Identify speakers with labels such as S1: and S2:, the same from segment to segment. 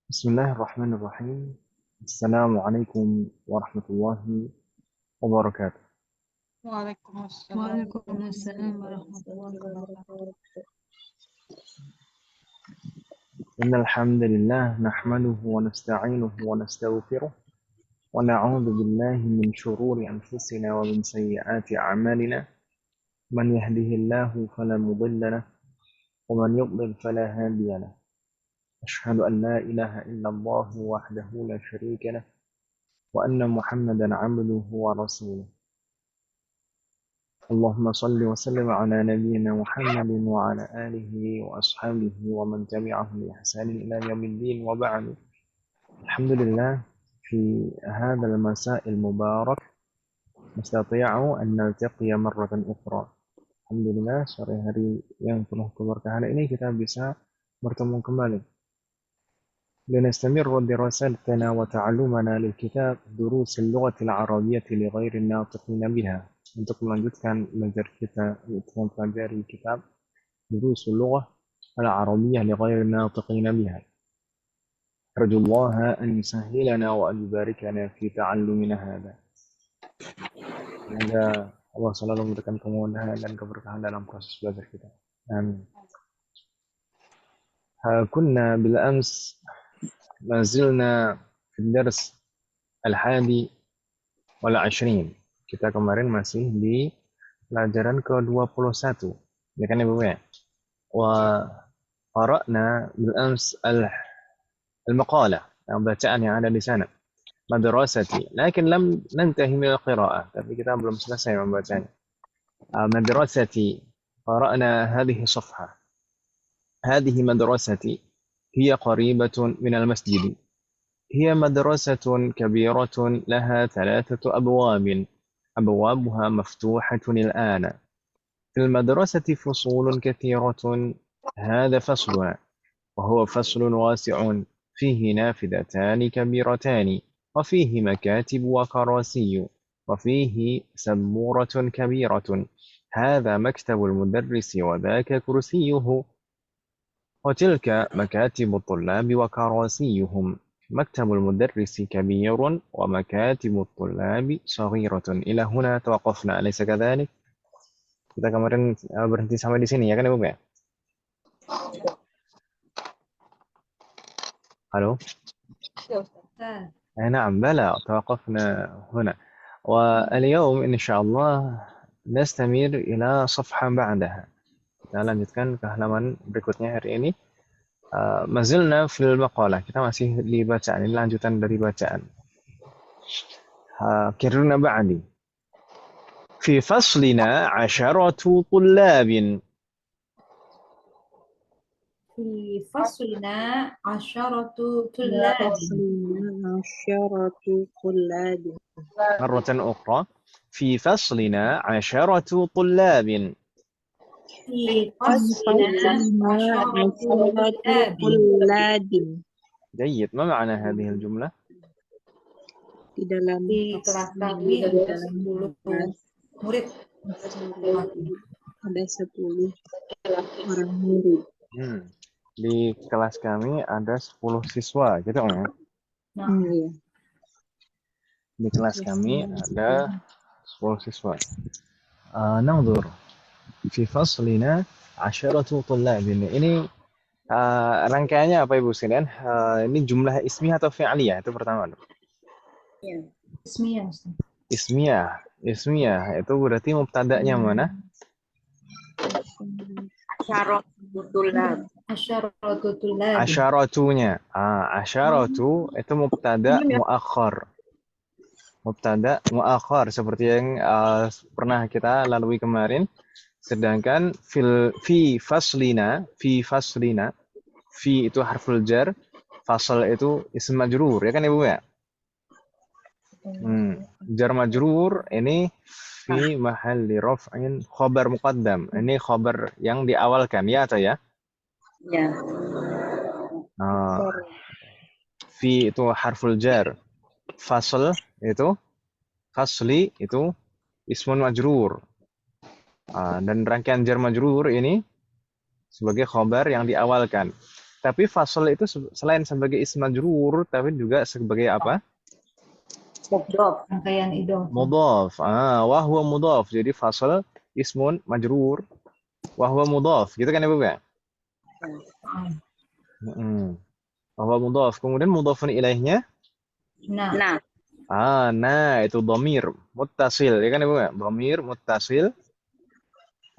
S1: بسم الله الرحمن الرحيم. السلام عليكم ورحمة الله وبركاته.
S2: وعليكم السلام
S3: وعليكم السلام ورحمة الله وبركاته.
S1: إن الحمد لله نحمده ونستعينه ونستغفره ونعوذ بالله من شرور أنفسنا ومن سيئات أعمالنا. من يهده الله فلا مضل له ومن يضلل فلا هادي له. أشهد أن لا إله إلا الله وحده لا شريك له وأن محمدا عبده ورسوله. اللهم صل وسلم على نبينا محمد وعلى آله وأصحابه ومن تبعهم بإحسان إلى يوم الدين، وبعد. الحمد لله، في هذا المساء المبارك نستطيع أن نلتقي مرة أخرى. Alhamdulillah, sore hari yang penuh keberkahan ini kita bisa bertemu kembali. لنستمر دراستنا وتعلمنا للكتاب دروس اللغة العربية لغير الناطقين بها. Untuk melanjutkan belajar kita untuk mempelajari kitab دروس اللغة العربية لغير الناطقين بها. أرجو الله أن يسهلنا وأن يباركنا في تعلمنا هذا. Semoga Allah selalu memberikan kemudahan dan keberkahan dalam proses belajar kita. Amin. كنا بالأمس ما زلنا في الدرس 21. Kita kemarin masih di pelajaran ke-21. Ya kan Ibu ya? وقرأنا بالأمس المقالة yang bacaan yang ada di sana. Madrasati. Lakin lam nantahi min al-qira'ah. Tapi kita belum selesai membacanya. مدرستي قرأنا هذه الصفحة. هذه مدرستي هي قريبة من المسجد. هي مدرسة كبيرة لها 3 أبواب. أبوابها مفتوحة الآن. في المدرسة فصول كثيرة. هذا فصلنا، وهو فصل واسع فيه نافذتان كبيرتان، وفيه مكاتب وكراسي، وفيه سبورة كبيرة. هذا مكتب المدرس وذاك كرسيه، وتلك مكاتب الطلاب وكراسيهم. مكتب المدرس كبير ومكاتب الطلاب صغيرة. إلى هنا توقفنا، أليس كذلك؟ Kita kemarin berhenti sampai di sini ya kan Ibu ya? Halo? نعم بلى توقفنا هنا، واليوم إن شاء الله نستمر إلى صفحة بعدها. Kita lanjutkan ke halaman berikutnya hari ini. Mazilna fil maqalah, kita masih di bacaan, ini lanjutan dari bacaan. Kiruna ba'di. في فصلنا 10 طلاب.
S3: في فصلنا 10 طلاب.
S1: مرة أخرى. في فصلنا 10 طلاب.
S3: في فصلنا 10 طلاب.
S1: جيد. ما معنى هذه الجملة؟
S3: Di kelas kami ada 10 murid. Ada 10 orang murid.
S1: Di kelas kami ada 10 siswa, gitu ya?
S3: Iya.
S1: Di kelas kami ada 10 siswa. ننظر في فصلنا 10 طلاب. Ini rangkaiannya apa Ibu sekalian? Ini jumlah ismiyah atau fi'liyah? Itu pertama.
S3: Iya. Ismiyah.
S1: Ismiyah. Ismiyah itu berarti mubtada'nya mana?
S3: Asyaratu tulab.
S1: Asyaratunya. Asyaratu itu mubtada' muakhar. Mubtada' muakhar seperti yang pernah kita lalui kemarin. Sedangkan fi faslina, fi itu harful jar, fasl itu ism majrur, ya kan Ibu ya? Jar majrur ini fi mahalli raf'in khabar muqaddam. Ini khabar yang diawalkan, ya atau ya?
S3: Ya.
S1: Fi itu harful jar. Fasli itu ismun majrur. Dan rangkaian jar majrur ini sebagai khabar yang diawalkan. Tapi fasl itu selain sebagai ism majrur, tapi juga sebagai apa?
S3: Mudhof. Rangkaian idhof.
S1: Mudhaf. Wa huwa mudhaf. Jadi fasl ismun majrur wa huwa mudhaf. Gitu kan Ibu ya? Wa huwa mudhaf. Kemudian mudhafun ilaihnya?
S3: Nah.
S1: Nah itu dhamir muttasil, ya kan Ibu ya? Dhamir muttasil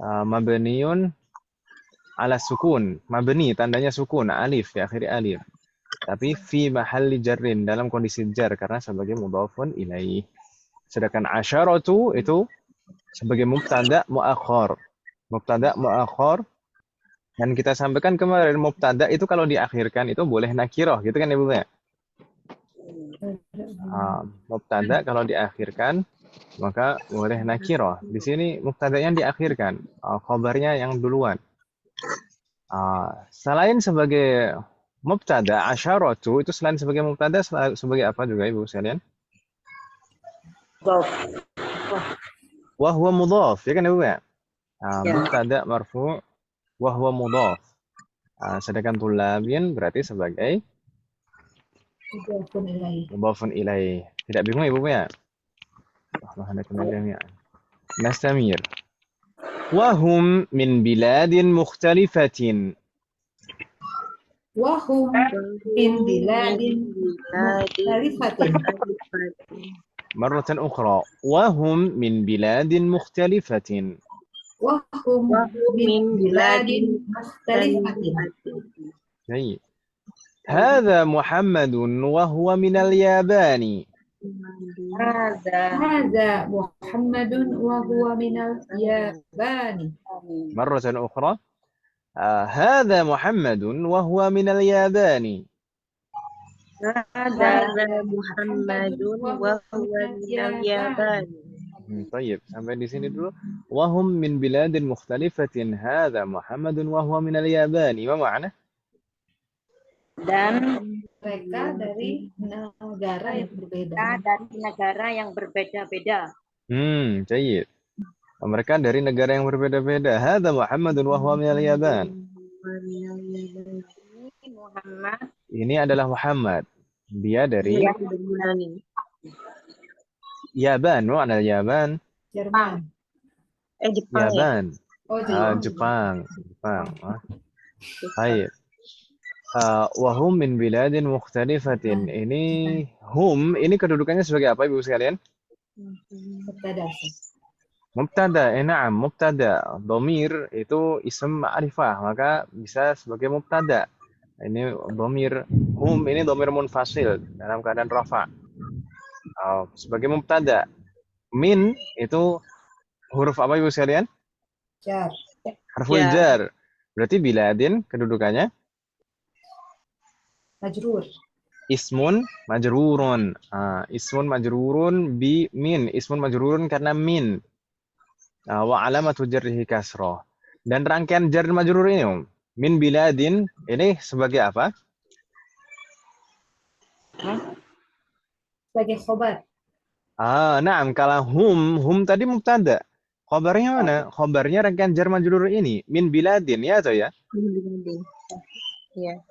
S1: mabniun ala sukun. Mabni tandanya sukun, alif ya, akhiri alif. Tapi fi mahalli jarrin, dalam kondisi jar karena sebagai mudhafun ilaih. Sedangkan asyaratu itu sebagai mubtada muakhar. Mubtada muakhar, dan kita sampaikan kemarin mubtada itu kalau diakhirkan itu boleh nakirah, gitu kan Ibu ya? Mubtada kalau diakhirkan maka boleh nakirah. Di sini mubtadanya diakhirkan, khabarnya yang duluan. Selain sebagai mubtada, asyaratu itu selain sebagai mubtada sebagai apa juga Ibu sekalian? Wa huwa mudhaf, ya kan Ibu ya? Mubtada marfu' wa huwa mudhaf. Sedangkan tulabin berarti sebagai mudhafun ilaih. Tidak bingung Ibu ya? Nastamir. Wahum min biladin mukhtalifatin.
S3: Wahum min biladin mukhtalifatin.
S1: Marratan ukhra. Wahum min biladin mukhtalifatin.
S3: Wahum min biladin mukhtalifatin.
S1: Baik. هذا محمد وهو من اليابان.
S3: هذا محمد وهو من اليابان.
S1: مرة أخرى. هذا محمد وهو من اليابان.
S4: هذا محمد وهو من اليابان.
S1: طيب sampai di sini dulu. وهم من بلاد مختلفة. هذا محمد وهو من اليابان. ما معنى?
S3: Dan mereka dari negara yang berbeda.
S1: Jayid. Mereka dari negara yang berbeda-beda. Hadza Muhammadun wa huwa minal Yaban. Ini adalah Muhammad. Dia dari Yaban. Mana Yaban?
S3: Jerman.
S1: Yaban.
S3: Jepang.
S1: Jepang. Baik. Wahum min biladin mukhtalifatin. Ini hum, ini kedudukannya sebagai apa Ibu sekalian? Mubtada. Na'am, mubtada. Dhamir itu ism ma'rifah, maka bisa sebagai mubtada. Ini dhamir hum, ini dhamir munfasil dalam keadaan rafa. Sebagai mubtada. Min itu huruf apa Ibu sekalian?
S3: Jar.
S1: Harful jar. Berarti biladin kedudukannya
S3: Majrur.
S1: Ismun majrurun. Ismun majrurun bi min. Ismun majrurun karena min. Wa alamatu jarrihi kasrah. Dan rangkaian jar majrur ini min biladin ini sebagai apa?
S3: Sebagai khobar.
S1: Naam, kalau hum tadi mubtada. Khobarnya mana? Khobarnya rangkaian jar majrur ini min biladin ya atau ya?
S4: Min biladin. Ya.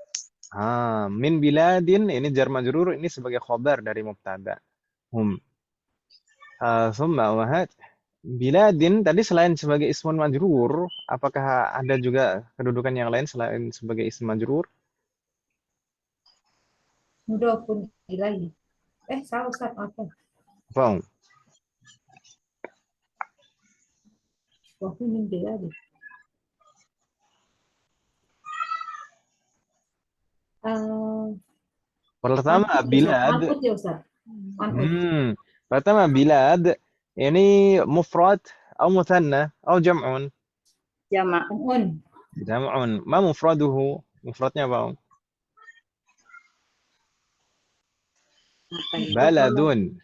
S1: Min biladin ini jar majrur ini sebagai khobar dari mubtada. Hum. Summa wahad biladin tadi selain sebagai ismun majrur, apakah ada juga kedudukan yang lain selain sebagai ism majrur?
S3: Mudhafun ilaih. Salah Ustaz, apa?
S1: Bang.
S3: Wahum min biladin.
S1: Pertama bilad. Pertama bilad ini mufrad atau muthanna atau jam'un?
S3: Jam'un.
S1: Jam'un. Ma mufraduhu? Mufradnya apa? Baladun.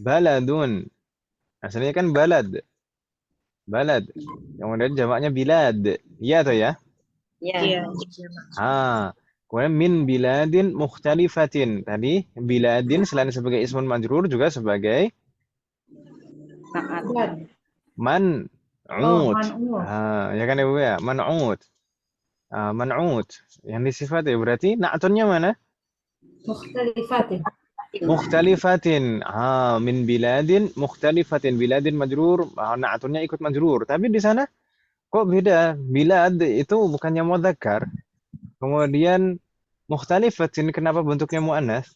S1: Baladun. Asalnya kan balad. Balad. Kemudian jamaknya bilad. Iya atau ya?
S4: Iya.
S1: Kemudian min biladin mukhtalifatin. Tadi biladin selain sebagai ismun majrur juga sebagai man'ut. Ya kan Ibu ya? Man'ut. man'ut. Yang disifati berarti na'tunnya mana?
S3: Mukhtalifatin.
S1: Mukhtalifatin. Min biladin mukhtalifatin. Biladin majrur, na'tunnya ikut majrur. Tapi di sana kok beda? Bilad itu bukannya mudzakkar. Kemudian mukhtalifatin kenapa bentuknya muannats?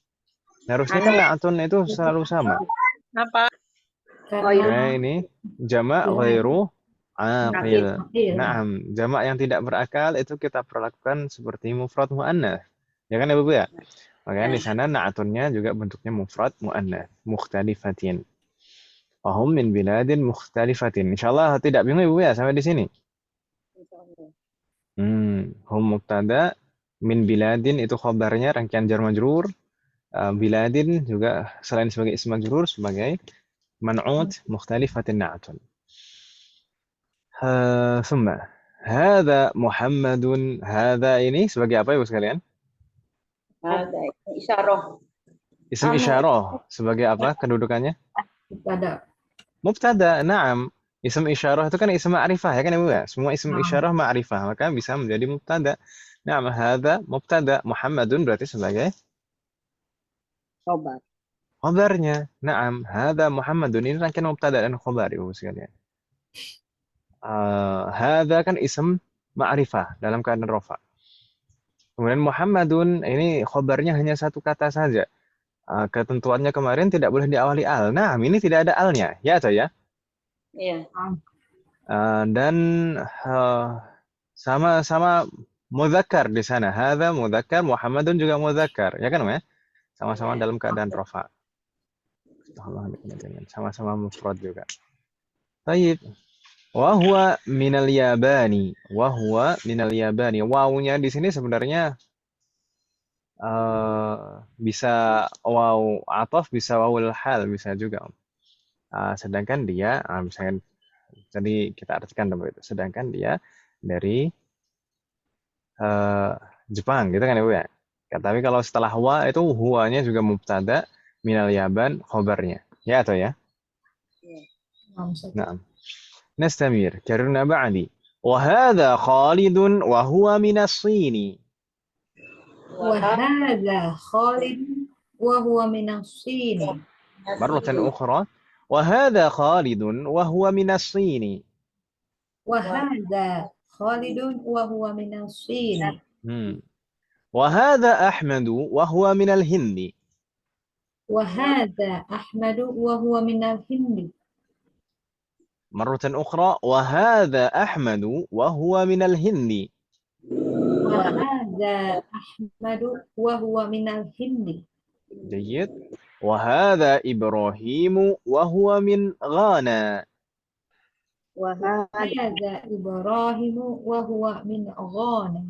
S1: Harusnya kan na'tun itu selalu sama.
S4: Apa?
S3: Karena
S1: Ini jamak ghairu aqil.
S3: Iya.
S1: Naam, jamak yang tidak berakal itu kita perlakukan seperti mufrad muannats. Ya kan ya Bu ya? Makanya di sana na'tunnya juga bentuknya mufrad muannats, mukhtalifatin. Wahum min biladin mukhtalifatin. Insyaallah tidak bingung Ibu ya sampai di sini. Hum mubtada, min biladin itu khabarnya rangkaian jar majrur. Biladin juga selain sebagai ism majrur sebagai man'ut mukhtalifatin na'tun. Thumma hadza Muhammadun, hadza ini sebagai apa Ibu sekalian?
S5: Ada isyarah.
S1: Isim isyarah sebagai apa kedudukannya?
S3: Pada
S1: Mubtada, na'am. Isim isyarah itu kan isim ma'rifah ya kan Ibu ya? Semua isim isyarah ma'rifah, maka bisa menjadi mubtada. Na'am, hadza mubtada, Muhammadun berarti sebagai
S5: Sobat.
S1: khabarnya. Na'am, hadza Muhammadun ini rangkaian mubtada dan khabar Ibu sekalian. Hadza kan isim ma'rifah dalam keadaan rafa. Kemudian Muhammadun ini khabarnya hanya satu kata saja. Ketentuannya kemarin tidak boleh diawali al. Nah, ini tidak ada alnya, ya atau ya?
S5: Iya.
S1: Dan sama-sama mudzakkar di sana. Hadza mudzakkar, Muhammadun juga mudzakkar, ya kan ya? Sama-sama dalam keadaan rafa. Sama-sama mufrad juga. Baik. Wa huwa minal yabani. Wa huwa minal yabani. Wawunya di sini sebenarnya bisa waw ataf, bisa wawul hal, bisa juga. Sedangkan dia misalkan jadi kita artikan begitu. Sedangkan dia dari Jepang gitu kan ya Bu ya. Tapi kalau setelah wa itu huwanya juga mubtada, minal yaban khabarnya. Ya atau ya? Naam. Nastamir. Karena ba'di. Wa hadza Khalidun wa huwa minas Shini.
S3: وهذا خالد وهو من الصين.
S1: مرة أخرى. وهذا خالد وهو من الصين.
S3: وهذا خالد وهو من الصين.
S1: وهذا أحمد وهو من الهند.
S3: وهذا أحمد وهو من الهند.
S1: مرة أخرى. وهذا أحمد وهو من الهند.
S3: وهذا أحمد وهو من الهند.
S1: جيد. وهذا إبراهيم وهو من غانا.
S3: وهذا إبراهيم وهو من غانا.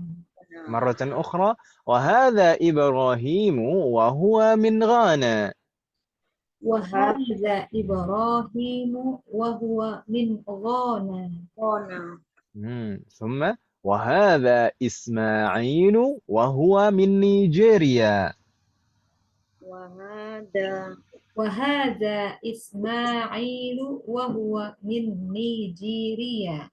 S1: مرة أخرى. وهذا إبراهيم وهو من غانا.
S3: وهذا إبراهيم وهو من غانا.
S1: ثم وهذا إسماعيل وهو من نيجيريا.
S3: وهذا إسماعيل وهو من نيجيريا.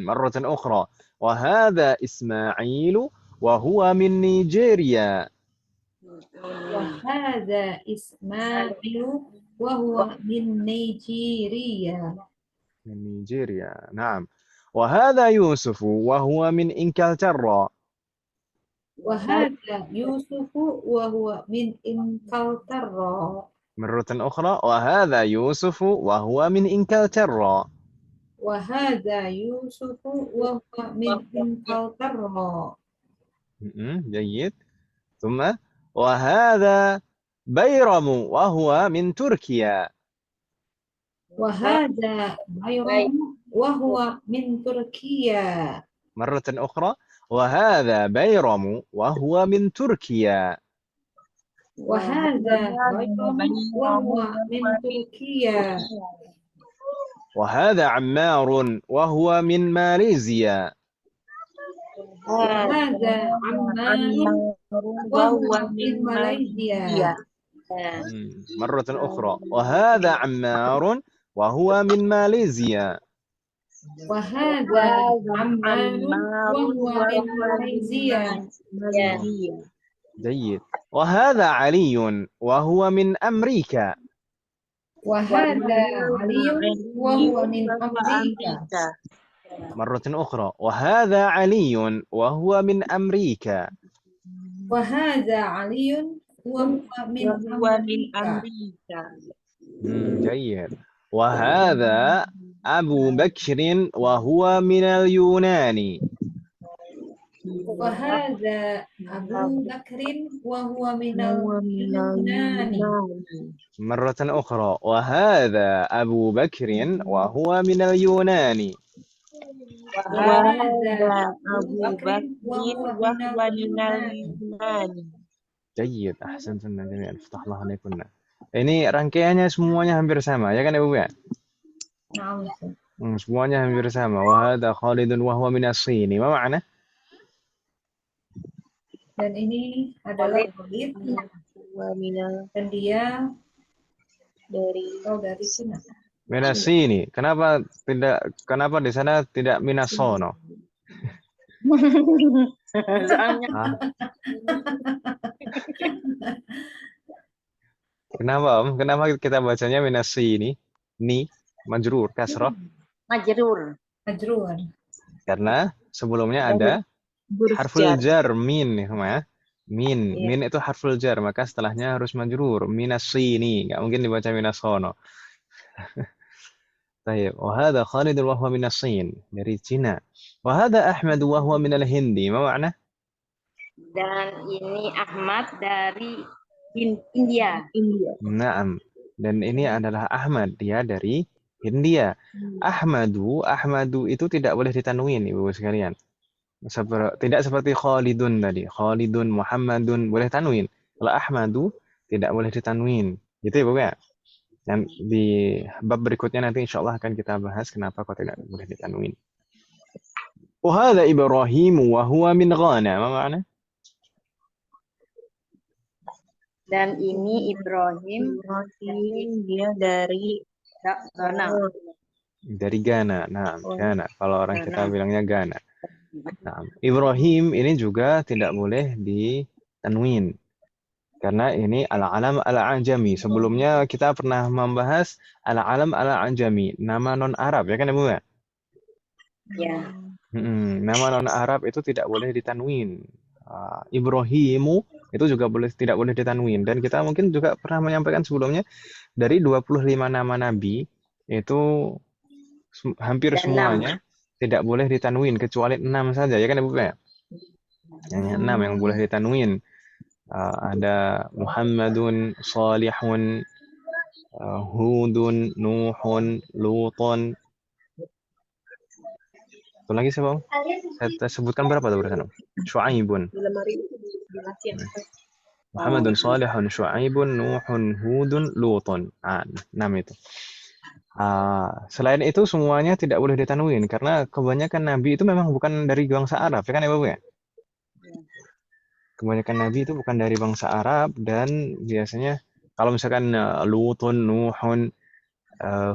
S1: مرة أخرى. وهذا إسماعيل وهو من نيجيريا.
S3: وهذا إسماعيل وهو من نيجيريا.
S1: من نيجيريا، نعم. وهذا يوسف وهو من إنكلترا.
S3: وهذا يوسف وهو من إنكلترا.
S1: مرة أخرى. وهذا يوسف وهو من إنكلترا.
S3: وهذا يوسف وهو من إنكلترا.
S1: جيد. ثم وهذا بيرم وهو من تركيا.
S3: وهذا بيرم وهو من تركيا.
S1: مرة أخرى. وهذا بيرم وهو من تركيا.
S3: وهذا بيرم وهو من تركيا.
S1: وهذا عمار وهو من ماليزيا.
S3: وهذا عمار وهو من ماليزيا.
S1: مرة أخرى. وهذا عمار وهو من ماليزيا.
S3: Wahada Ammarun wa huwa min Malaysia.
S4: Malaysia.
S1: جيد. وهذا علي وهو من أمريكا.
S3: Wahada Aliyun wa huwa min Amerika.
S1: مرة أخرى. وهذا علي وهو من أمريكا.
S3: Wahada Aliyun wa huwa min
S4: Wa min
S3: Amerika.
S4: Amerika.
S1: جيد. وهذا أبو بكر وهو من اليونان.
S3: Wahada Abu Bakrin wa huwa min al-Yunani.
S1: مرة أخرى. وهذا أبو بكر وهو من اليونان.
S4: Wahada Abu Bakrin wa huwa minal Yunani.
S1: جيد. أحسنتن جميعا. فتح الله عليكن. Ini rangkaiannya semuanya hampir sama, ya kan Ibu ya?
S3: Naam.
S1: Semuanya hampir sama. Wahada Khalidun wa huwa min as-Sini. Ma makna?
S3: Dan ini adalah Khalid
S4: Wa minal
S3: dan dia
S4: dari
S3: dari Cina.
S1: Min as-Sini. Kenapa di sana tidak min as-Sono?
S4: soalnya
S1: Hah? Kenapa Om? Kenapa kita bacanya min as-Sini? Ni majrur kasrah?
S4: majrur.
S3: Majruan.
S1: Karena sebelumnya ada
S4: Huruf
S1: harful
S4: jar.
S1: jar min nih sama ya. Min,
S4: Iya.
S1: min itu harful jar, maka setelahnya harus majrur. Minas sini, nggak mungkin dibaca minas sono. Baik, wahada Khalid wa huwa minas Sin, dari Cina. Wahada Ahmad wa huwa minal Hindi, ma makna?
S5: Dan ini Ahmad dari India.
S4: India.
S1: Naam. Dan ini adalah Ahmad, dia dari Hindia. Ahmadu itu tidak boleh ditanwin, Ibu sekalian. Tidak seperti Khalidun tadi. Khalidun, Muhammadun boleh tanwin. Kalau Ahmadu tidak boleh ditanwin. Gitu ya, Bu ya? Dan di bab berikutnya nanti insya Allah akan kita bahas kenapa kok tidak boleh ditanwin. Wahada Ibrahim wa huwa min Ghana. Apa makna?
S5: Dan ini Ibrahim
S4: Dia dari
S5: Ghana.
S1: Dari Ghana. Nah, Ghana. Kalau orang kita
S5: Ghana.
S1: bilangnya Ghana. Nah, Ibrahim ini juga tidak boleh ditanwin. Karena ini al-alam al-ajami. Sebelumnya kita pernah membahas al-alam al-ajami, nama non-Arab, ya kan Ibu ya?
S5: Ya.
S1: Nama non-Arab itu tidak boleh ditanwin. Ibrahimu itu juga tidak boleh ditanwin. Dan kita mungkin juga pernah menyampaikan sebelumnya, dari 25 nama Nabi, itu hampir
S5: Dan
S1: semuanya tidak boleh ditanwin, kecuali 6 saja, ya kan Ibu ya? Hanya 6 yang boleh ditanwin. Ada Muhammadun, Salihun, Hudun, Nuhun, Lutun. Itu lagi siapa? Saya sebutkan berapa tuh bersama? Syu'aibun. Muhammadun, Salihun, Syu'aibun, Nuhun, Hudun, Lutun. 6 itu. Selain itu semuanya tidak boleh ditanwin karena kebanyakan nabi itu memang bukan dari bangsa Arab, ya kan Ibu ya? Kebanyakan nabi itu bukan dari bangsa Arab dan biasanya kalau misalkan Lutun, Nuhun,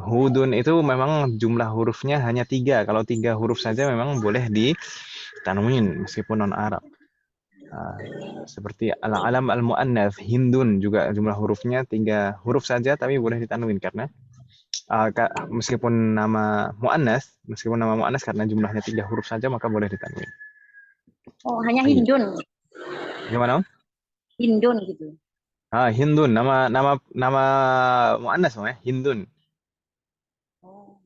S1: Hudun itu memang jumlah hurufnya hanya 3. Kalau 3 huruf saja memang boleh ditanwin meskipun non Arab. Seperti al-alam al-mu'annats, Hindun juga jumlah hurufnya 3 huruf saja tapi boleh ditanwin karena meskipun nama mu'annats karena jumlahnya 3 huruf saja maka boleh ditanwin.
S5: Oh, hanya Hindun.
S1: Gimana?
S5: Hindun gitu.
S1: Hindun, nama mu'annats ya, Hindun.
S5: Oh.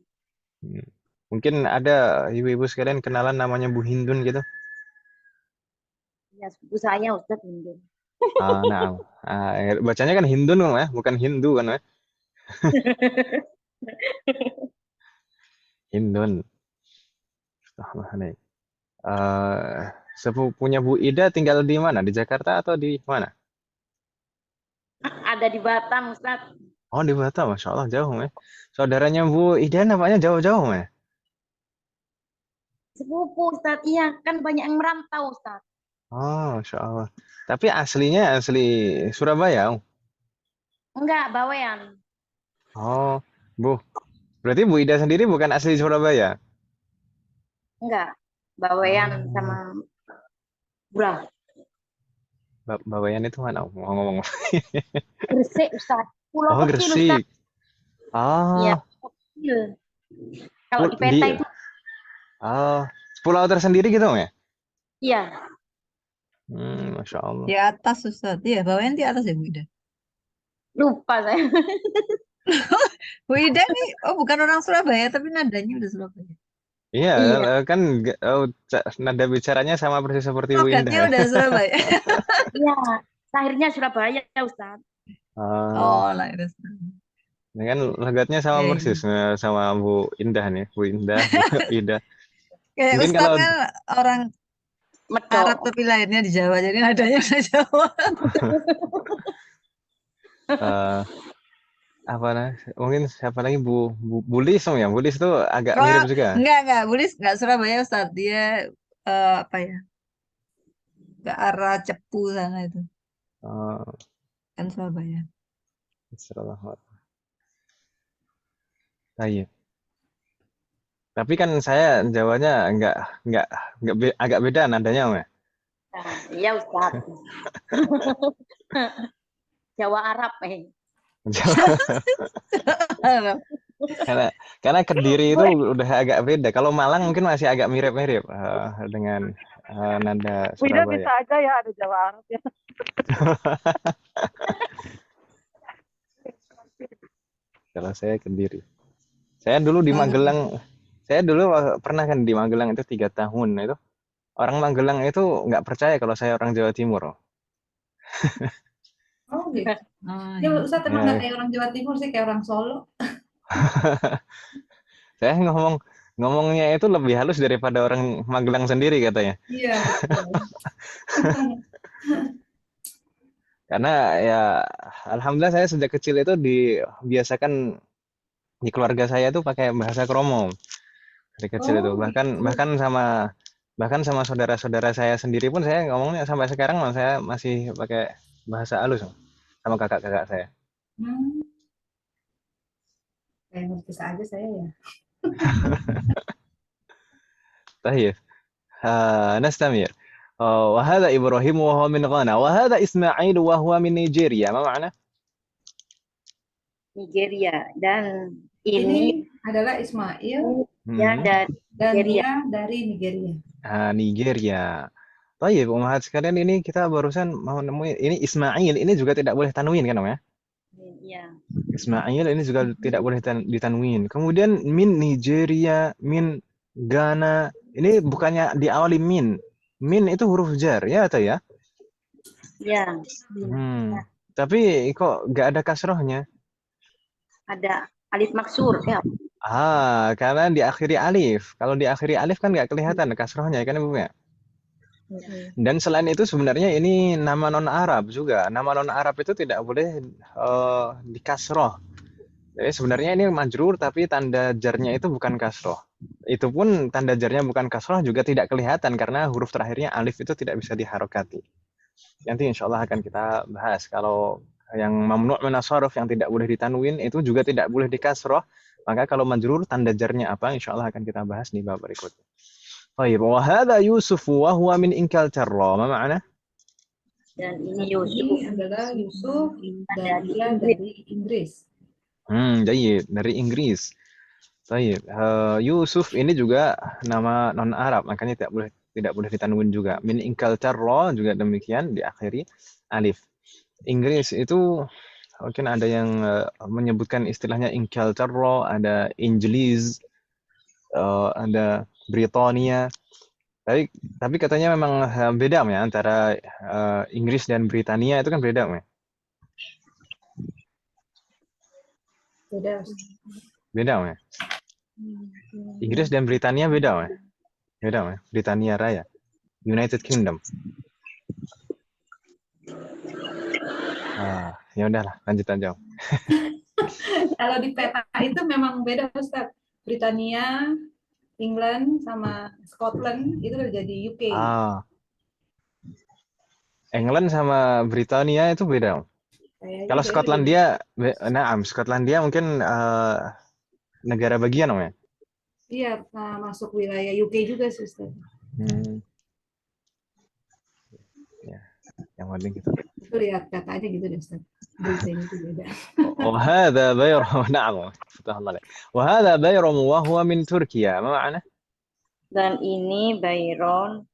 S1: Mungkin ada ibu-ibu sekalian kenalan namanya Bu Hindun gitu.
S5: Ya, sepupu saya Ustadz Hindun.
S1: Nah, bacanya kan Hindun kan ya, bukan Hindu kan ya. Hindun. Astagfirullahaladzim. Sepupunya Bu Ida tinggal di mana? Di Jakarta atau di mana?
S5: Ada di Batam, Ustadz.
S1: Oh, di Batam, Masya Allah, jauh ya. Saudaranya Bu Ida namanya jauh-jauh ya?
S5: Sepupu, Ustadz. Iya, kan banyak yang merantau, Ustadz.
S1: Oh, Masya Allah. Tapi aslinya asli Surabaya.
S5: Enggak, Bawean.
S1: Oh, Bu. Berarti Bu Ida sendiri bukan asli Surabaya?
S5: Enggak. Bawean sama Brah.
S1: Bawean itu mana? Ngomong-ngomong.
S5: Gresik, Ustaz. Pulau
S1: Oh,
S5: kecil, Ustaz.
S1: Gresik. Ah,
S5: Iya, kecil. Kalau di
S1: di
S5: peta itu,
S1: pulau tersendiri gitu ya?
S5: iya.
S1: Masya Allah.
S2: Di atas Ustaz. Iya, bawain di atas ya Bu Ida.
S5: Lupa saya.
S2: Bu Ida nih, oh bukan orang Surabaya, tapi nadanya udah Surabaya.
S1: Iya,
S5: Iya.
S1: kan nada bicaranya sama persis seperti Bu Indah
S2: Logatnya
S1: ya.
S2: udah Surabaya.
S5: Iya. Lahirnya Surabaya, Ustaz.
S1: Ah,
S2: Oh, lah itu.
S1: ini kan logatnya sama
S2: Iya,
S1: persis sama Bu Indah nih, Bu Indah, Bu Ida.
S2: Kayak
S1: Mungkin
S2: Ustaz
S1: kalau
S2: kan orang Arab
S5: Medok.
S2: tapi lahirnya di Jawa, jadi nadanya udah Jawa.
S1: eh, apa mungkin siapa lagi Bu Lisem ya? Bu Lis itu agak
S2: Oh,
S1: mirip juga.
S2: enggak, Bulis enggak Surabaya Ustaz. Dia apa ya? Ke arah Cepu sana itu,
S1: Oh,
S2: kan Surabaya.
S1: Bismillah. Baik. Tapi kan saya Jawanya agak beda nadanya, Om ya.
S5: Nah, iya, Ustaz. Jawa Arab,
S1: Karena Kediri itu udah agak beda. Kalau Malang mungkin masih agak mirip-mirip dengan nada
S6: Bu Ida
S1: Surabaya.
S6: bisa aja ya ada Jawa Arab ya.
S1: Kalau saya Kediri. Saya dulu di Magelang. Saya dulu pernah kan di Magelang itu 3 tahun itu. Orang Magelang itu nggak percaya kalau saya orang Jawa Timur.
S3: Oh gitu.
S2: Oh,
S3: Ya,
S2: iya.
S3: Ustaz emang
S1: Ya,
S3: nggak kayak orang Jawa Timur sih, kayak orang Solo.
S1: saya ngomongnya itu lebih halus daripada orang Magelang sendiri katanya.
S3: Iya, betul.
S1: Karena ya alhamdulillah saya sejak kecil itu dibiasakan di keluarga saya itu pakai bahasa Kromo dari kecil itu.
S3: Oh
S1: Bahkan
S3: gitu.
S1: bahkan sama saudara-saudara saya sendiri pun saya ngomongnya sampai sekarang saya masih pakai bahasa halus sama kakak-kakak saya.
S3: Hmm, kayak ngerti aja saya ya.
S1: طيب نستمر. وهذا إبراهيم وهو من غانا وهذا إسماعيل وهو من نيجيريا ما معنى؟
S5: Nigeria. Dan
S3: Ini
S5: ini
S3: adalah Ismail
S5: ya dari
S3: dan
S5: Nigeria.
S3: dia dari Nigeria.
S1: Nigeria. طيب Umahat sekalian ini kita barusan mau nemuin ini Ismail ini juga tidak boleh tanwin kan Om ya?
S5: Iya.
S1: Ismail ini juga tidak boleh ditanwin. Kemudian min Nigeria, min Ghana. Ini bukannya diawali min. Min itu huruf jar ya atau ya?
S5: Ya.
S1: Tapi kok nggak ada kasrohnya?
S5: Ada alif maksur ya.
S1: Karena diakhiri alif. Kalau diakhiri alif kan nggak kelihatan kasrohnya kan Ibu ya? Dan selain itu sebenarnya ini nama non-Arab juga. Nama non-Arab itu tidak boleh dikasroh. Jadi sebenarnya ini majrur tapi tanda jarnya itu bukan kasroh. Itu pun tanda jarnya bukan kasroh juga tidak kelihatan karena huruf terakhirnya alif itu tidak bisa diharokati. Nanti insya Allah akan kita bahas. Kalau yang mamnu' minas sharf yang tidak boleh ditanwin itu juga tidak boleh dikasroh. Maka kalau majrur tanda jarnya apa insya Allah akan kita bahas di bab berikutnya. طيب وهذا يوسف وهو من إنكلترا ما معنى؟
S5: Dan ini Yusuf.
S3: Ini adalah Yusuf dan dia dari Inggris.
S1: جيد dari Inggris. طيب Yusuf ini juga nama non Arab makanya tidak boleh ditanwin juga. Min Inkalterra juga demikian diakhiri alif. Inggris itu mungkin ada yang menyebutkan istilahnya Inkalterra, ada Inggris, ada Britania. Tapi katanya memang beda ya antara Inggris dan Britania itu kan beda ya. Beda ya. Inggris dan Britania beda ya. Beda ya. Britania Raya, United Kingdom. Ya udahlah, lanjut aja.
S3: Kalau di peta itu memang beda Ustaz. Britania, England sama Scotland itu udah jadi UK.
S1: England sama Britania itu beda. Kalau Skotlandia, Skotlandia mungkin negara bagian Om ya?
S3: Iya, masuk wilayah UK juga sih, Ustaz.
S1: Ya, yang penting kita.
S3: Itu lihat katanya gitu deh, Ustaz. Berita itu beda.
S1: وهذا بيرم نعم فتح الله عليك وهذا بيرم وهو من تركيا ما معنى؟
S5: Dan ini Byron,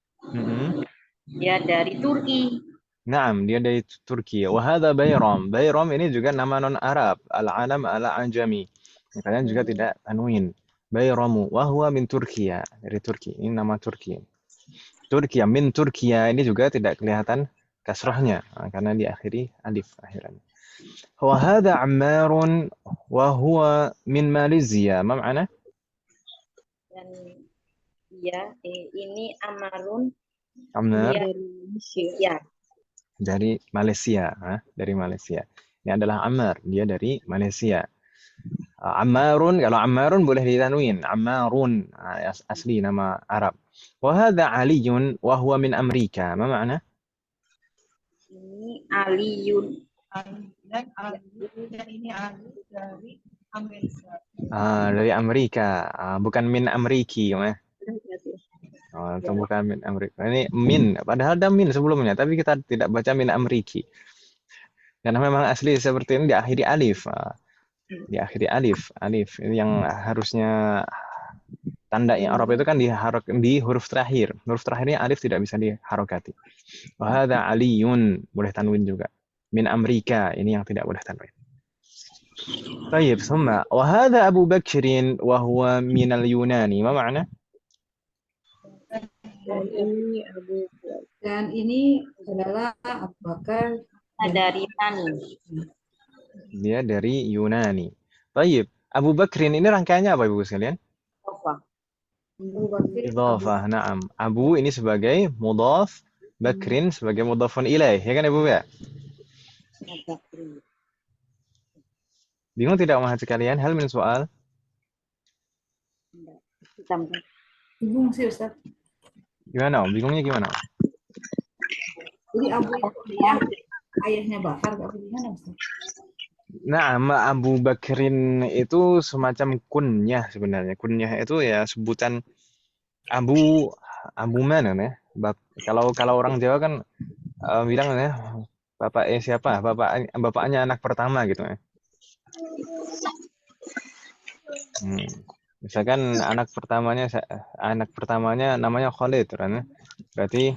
S5: dia dari Turki.
S1: نعم dia dari Turki وهذا بيرم بيرم ini juga nama non Arab al-alam al-ajami makanya juga tidak tanwin بيرم وهو من تركيا dari Turki ini nama Turki Turkiya min Turkiya ini juga tidak kelihatan kasrahnya karena diakhiri alif akhirannya وهذا عمار وهو من ماليزيا ما معنى؟
S5: Dan dia ini Amarun,
S1: Ammar
S5: dia dari Mesir. Ya.
S1: dari Malaysia, dari Malaysia. Ini adalah Ammar, dia dari Malaysia. Ammarun, kalau Ammarun boleh ditanwin, Ammarun asli nama Arab. وهذا علي وهو من أمريكا, ما معنى?
S5: Ini Aliyun.
S4: Dan ini Ali dari Amerika.
S1: Dari Amerika, bukan min Ameriki, atau bukan min Amerika. Ini min, padahal ada min sebelumnya, tapi kita tidak baca min Ameriki. Karena memang asli seperti ini diakhiri alif. Diakhiri alif. Ini yang harusnya tanda yang Arab itu kan di huruf terakhir. Huruf terakhirnya alif tidak bisa diharokati. Wahada aliyun, boleh tanwin juga. Min Amerika, ini yang tidak boleh tanwin. طيب ثم وهذا أبو بكر وهو من اليونان ما معنى؟
S3: Dan ini adalah Abu Bakar
S5: Dari Yunani.
S1: Dia dari Yunani. طيب Abu Bakrin ini rangkaiannya apa Ibu sekalian? Idhafah, na'am. Abu ini sebagai mudhaf, Bakrin sebagai mudhafun ilaih, ya kan Ibu ya? Bingung tidak mahasiswa sekalian? Hal min soal?
S3: bingung sih, Ustaz.
S1: Gimana? Bingungnya gimana?
S3: Jadi Abu itu ayahnya Bakar, apa gimana, Ustaz?
S1: Nah, Abu Bakrin itu semacam kunyah sebenarnya. Kunyah itu ya sebutan Abu mana ya? Kalau orang Jawa kan bilang ya bapaknya siapa? Bapaknya anak pertama gitu ya. Misalkan anak pertamanya namanya Khalid kan. Berarti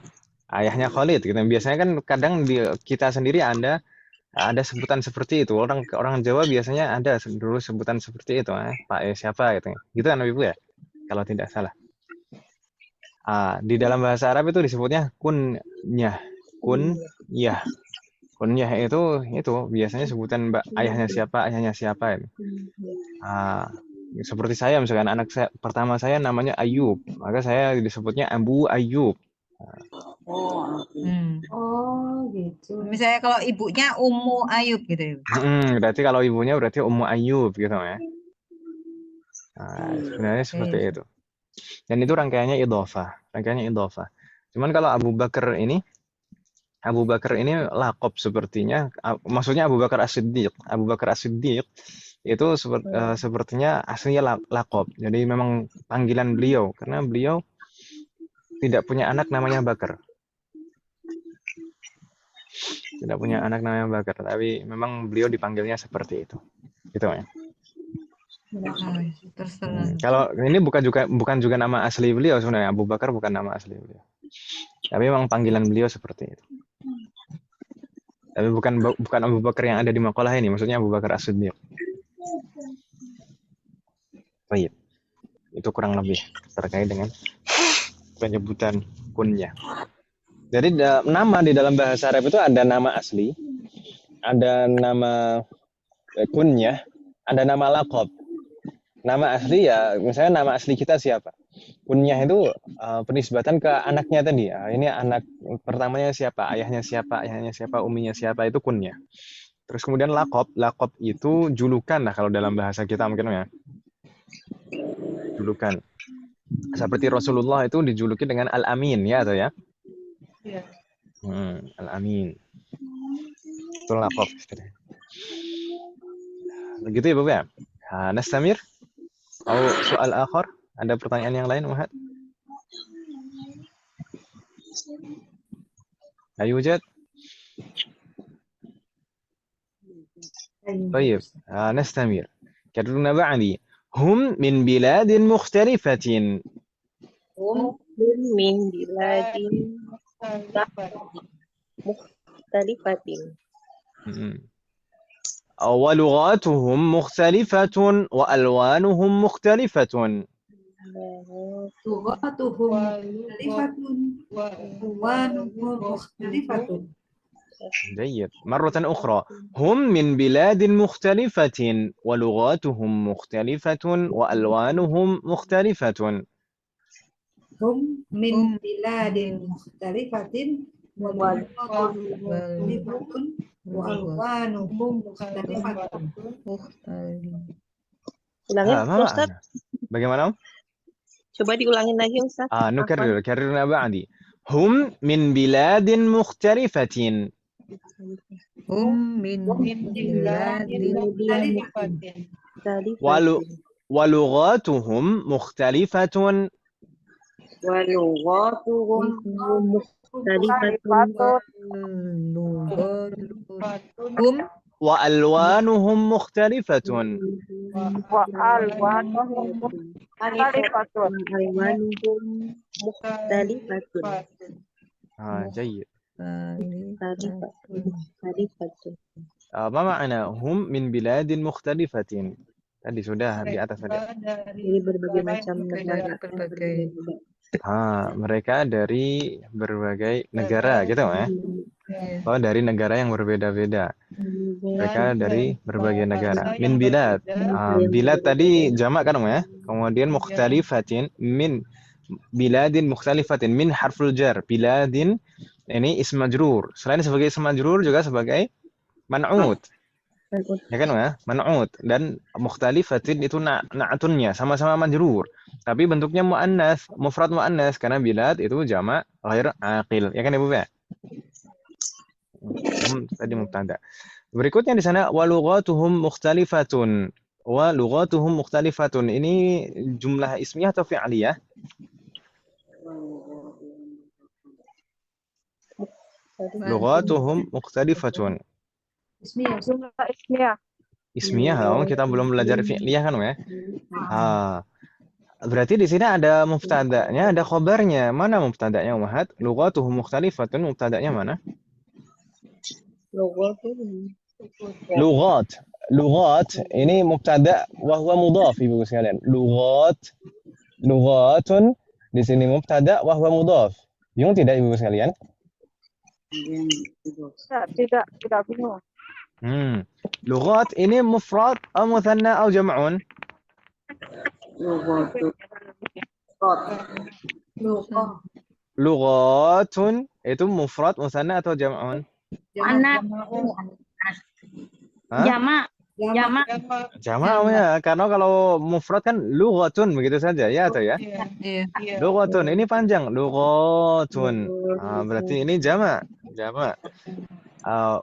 S1: ayahnya Khalid gitu. Biasanya kan kadang kita sendiri ada sebutan seperti itu. Orang Jawa biasanya ada dulu sebutan seperti itu, Pak siapa gitu. Gitu kan Ibu ya? Kalau tidak salah. Di dalam bahasa Arab itu disebutnya kunyah. Kunyah. Kunyah itu biasanya sebutan ayahnya siapa itu. Seperti saya misalkan anak pertama saya namanya Ayub, maka saya disebutnya Abu Ayub.
S2: Gitu. Misalnya kalau ibunya Ummu Ayub gitu.
S1: Berarti kalau ibunya berarti Ummu Ayub gitu ya. Sebenarnya seperti itu. Dan itu rangkaiannya idhofah. Cuman kalau Abu Bakar ini laqab sepertinya, maksudnya Abu Bakar As-Siddiq. Abu Bakar As-Siddiq itu sepertinya aslinya laqab. Jadi memang panggilan beliau karena beliau tidak punya anak namanya Bakar. Tidak punya anak namanya Bakar, tapi memang beliau dipanggilnya seperti itu. Gitu ya. Kalau ini bukan juga nama asli beliau sebenarnya. Abu Bakar bukan nama asli beliau. Tapi memang panggilan beliau seperti itu. Tapi bukan Abu Bakar yang ada di makalah ini, maksudnya Abu Bakar As-Siddiq. Baik. Itu kurang lebih terkait dengan penyebutan kunyah. Jadi nama di dalam bahasa Arab itu ada nama asli, ada nama kunyah, ada nama laqab. Nama asli ya, misalnya nama asli kita siapa? Kunyah itu penisbatan ke anaknya tadi. Ini anak pertamanya siapa? Ayahnya siapa? Uminya siapa? Itu kunyah. Terus kemudian laqab itu julukan lah kalau dalam bahasa kita mungkin ya. Julukan. Seperti Rasulullah itu dijuluki dengan Al-Amin ya atau ya?
S3: Iya.
S1: Al-Amin. Itu laqab. Begitu ya, Bu ya? Nastamir? أو سؤال آخر Ada pertanyaan yang lain, Muhammad? Ayo, Jad. طيب نستمر. كررنا بعدي. هم من بلاد مختلفة.
S4: Hum min biladin mukhtalifatin.
S1: ولغاتهم مختلفة وألوانهم مختلفة.
S3: Lughatuhum mukhalifatun wa alwanuhum mukhtalifatun.
S1: جيد. مرة أخرى. هم من بلاد مختلفة ولغاتهم مختلفة وألوانهم مختلفة.
S3: Hum min biladin mukhtalifatin wa lughatuhum mukhalifatun wa alwanuhum mukhtalifatun.
S4: Ulangin,
S1: ما
S4: Ustaz.
S1: معنى؟ Bagaimana?
S4: Coba diulangin lagi, Ustaz.
S1: نكرر. كررنا بعدي. هم من بلاد مختلفة.
S2: Hum min biladin
S1: ولغاتهم مختلفة
S5: ولغاتهم
S2: hum
S1: وألوانهم مختلفة.
S6: وألوانهم مختلفة.
S4: Alwanuhum mukhtalifatun.
S1: جيد.
S4: Mukhtalifatun.
S1: ما معنى هم من بلاد مختلفة؟ Tadi sudah di atas tadi.
S4: Jadi berbagai macam negara.
S1: Mereka dari berbagai negara gitu ya. Oh, dari negara yang berbeda-beda. Mereka dari berbagai negara. Min bilad. Bilad tadi jamak kan ya. Kemudian mukhtalifatin min biladin mukhtalifatin min harful jar. Biladin ini ism majrur. Selain sebagai ism majrur juga sebagai man'ut. Ya kan ya, man'ut. Dan mukhtalifatin itu na'atunnya sama-sama majrur. Tapi bentuknya muannas, mufrad muannas karena bilad itu jamak ghair aqil. Ya kan Ibu ya? Tadi mubtada. Berikutnya di sana walughatuhum mukhtalifatun. Walughatuhum mukhtalifatun. Ini jumlah ismiyah atau fi'liyah? Lughatuhum mukhtalifatun.
S6: Ismiyah.
S1: Ismiyah, kita belum belajar fi'liyah kan ya? Berarti di sini ada mubtada'nya, ada khabarnya. Mana mubtada'nya, Ummahat? Lughatuhum mukhtalifatun, mubtada'nya mana? Lughat. Lughat ini mubtada' wa huwa mudhaf Ibu sekalian. Lughatun di sini mubtada' wa huwa mudhaf. Bingung tidak Ibu sekalian?
S6: Tidak bingung.
S1: Lughat ini mufrad atau muthanna atau jam'un? Lughatun itu mufrad, muthanna atau jam'un?
S5: Jamak.
S1: Jamak ya, karena kalau mufrad kan lughatun begitu saja ya atau ya? Lughatun ini panjang, lughatun. Berarti ini jamak.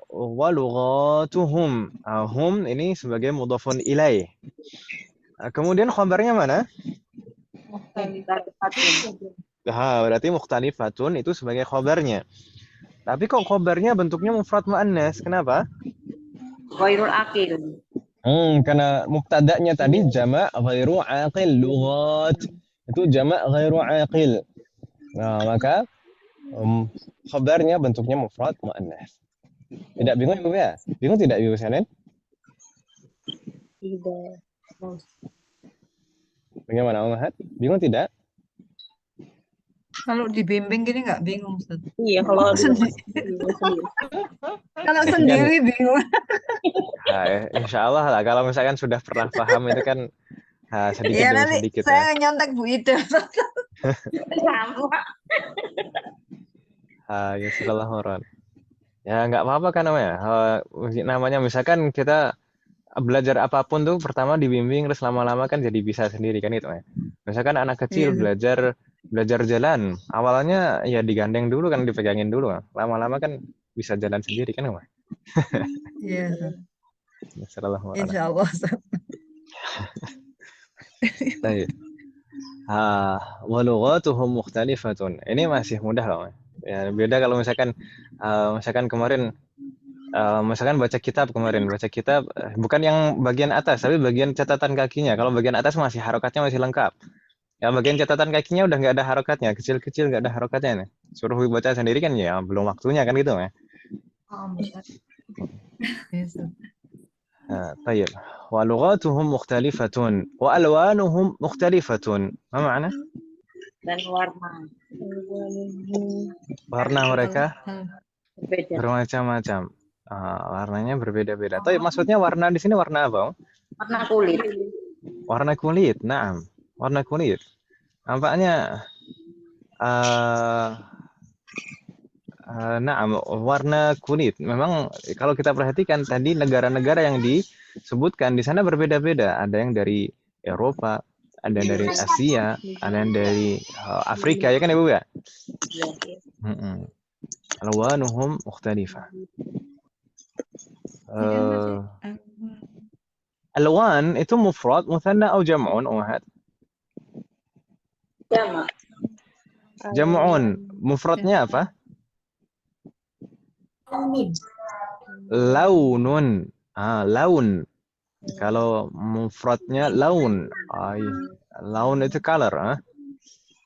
S1: Wa lughatuhum. Hum ini sebagai mudhafun ilaih. Kemudian khabarnya mana? Berarti mukhtalifatun itu sebagai khabarnya. Tapi kok khabarnya bentuknya mufrad muannas? Kenapa?
S5: Ghairul aqil.
S1: Karena mubtada'nya tadi jamak ghairu aqil, lughat. Itu jamak ghairu aqil. Maka khabarnya bentuknya mufrad muannas. Tidak bingung Ibu ya? Bingung tidak Ibu sekalian?
S4: Tidak.
S1: Bagaimana Ummahat? Bingung tidak?
S2: Kalau dibimbing gini nggak bingung, Ustaz.
S4: Iya, kalau
S2: Kalau sendiri bingung.
S1: Insya Allah lah. Kalau misalkan sudah pernah paham itu kan sedikit
S2: Ya
S1: demi
S2: nanti
S1: sedikit.
S2: saya nyontek Bu Ida.
S1: Ya setelah horon. Ya nggak apa-apa kan namanya misalkan kita belajar apapun tuh pertama dibimbing terus lama-lama kan jadi bisa sendiri kan itu ya. Misalkan anak kecil belajar jalan, awalnya ya digandeng dulu kan, dipegangin dulu. Lama-lama kan bisa jalan sendiri kan, Mas?
S2: Iya.
S1: Insyaallah.
S2: Insyaallah.
S1: Wa lughatuhum mukhtalifatun. Ini masih mudah loh. Ya, beda kalau misalkan kemarin misalkan baca kitab bukan yang bagian atas tapi bagian catatan kakinya. Kalau bagian atas masih harokatnya masih lengkap. Ya bagian catatan kakinya udah nggak ada harokatnya, kecil-kecil nggak ada harokatnya nih. Suruh baca sendiri kan ya belum waktunya kan gitu ya.
S2: Yes.
S1: طيب ولغاتهم مختلفة وألوانهم مختلفة ما معنى؟
S5: Dan warna
S1: Warna mereka
S5: berbeda.
S1: bermacam-macam. Warnanya berbeda-beda. Tapi maksudnya warna di sini warna apa?
S5: Warna kulit.
S1: Warna kulit. Naam. Warna kulit. Nampaknya naam, warna kulit. Memang kalau kita perhatikan tadi negara-negara yang disebutkan di sana berbeda-beda. Ada yang dari Eropa, ada yang dari Asia, ada yang dari Afrika ya kan Ibu ya? Alwanuhum mukhtalifah. Alwan itu mufrad, muthanna atau jam'un Uhad?
S5: Jamak.
S1: Jam'un. Mufradnya apa? Launun. Laun. Kalau mufradnya laun. Laun itu color.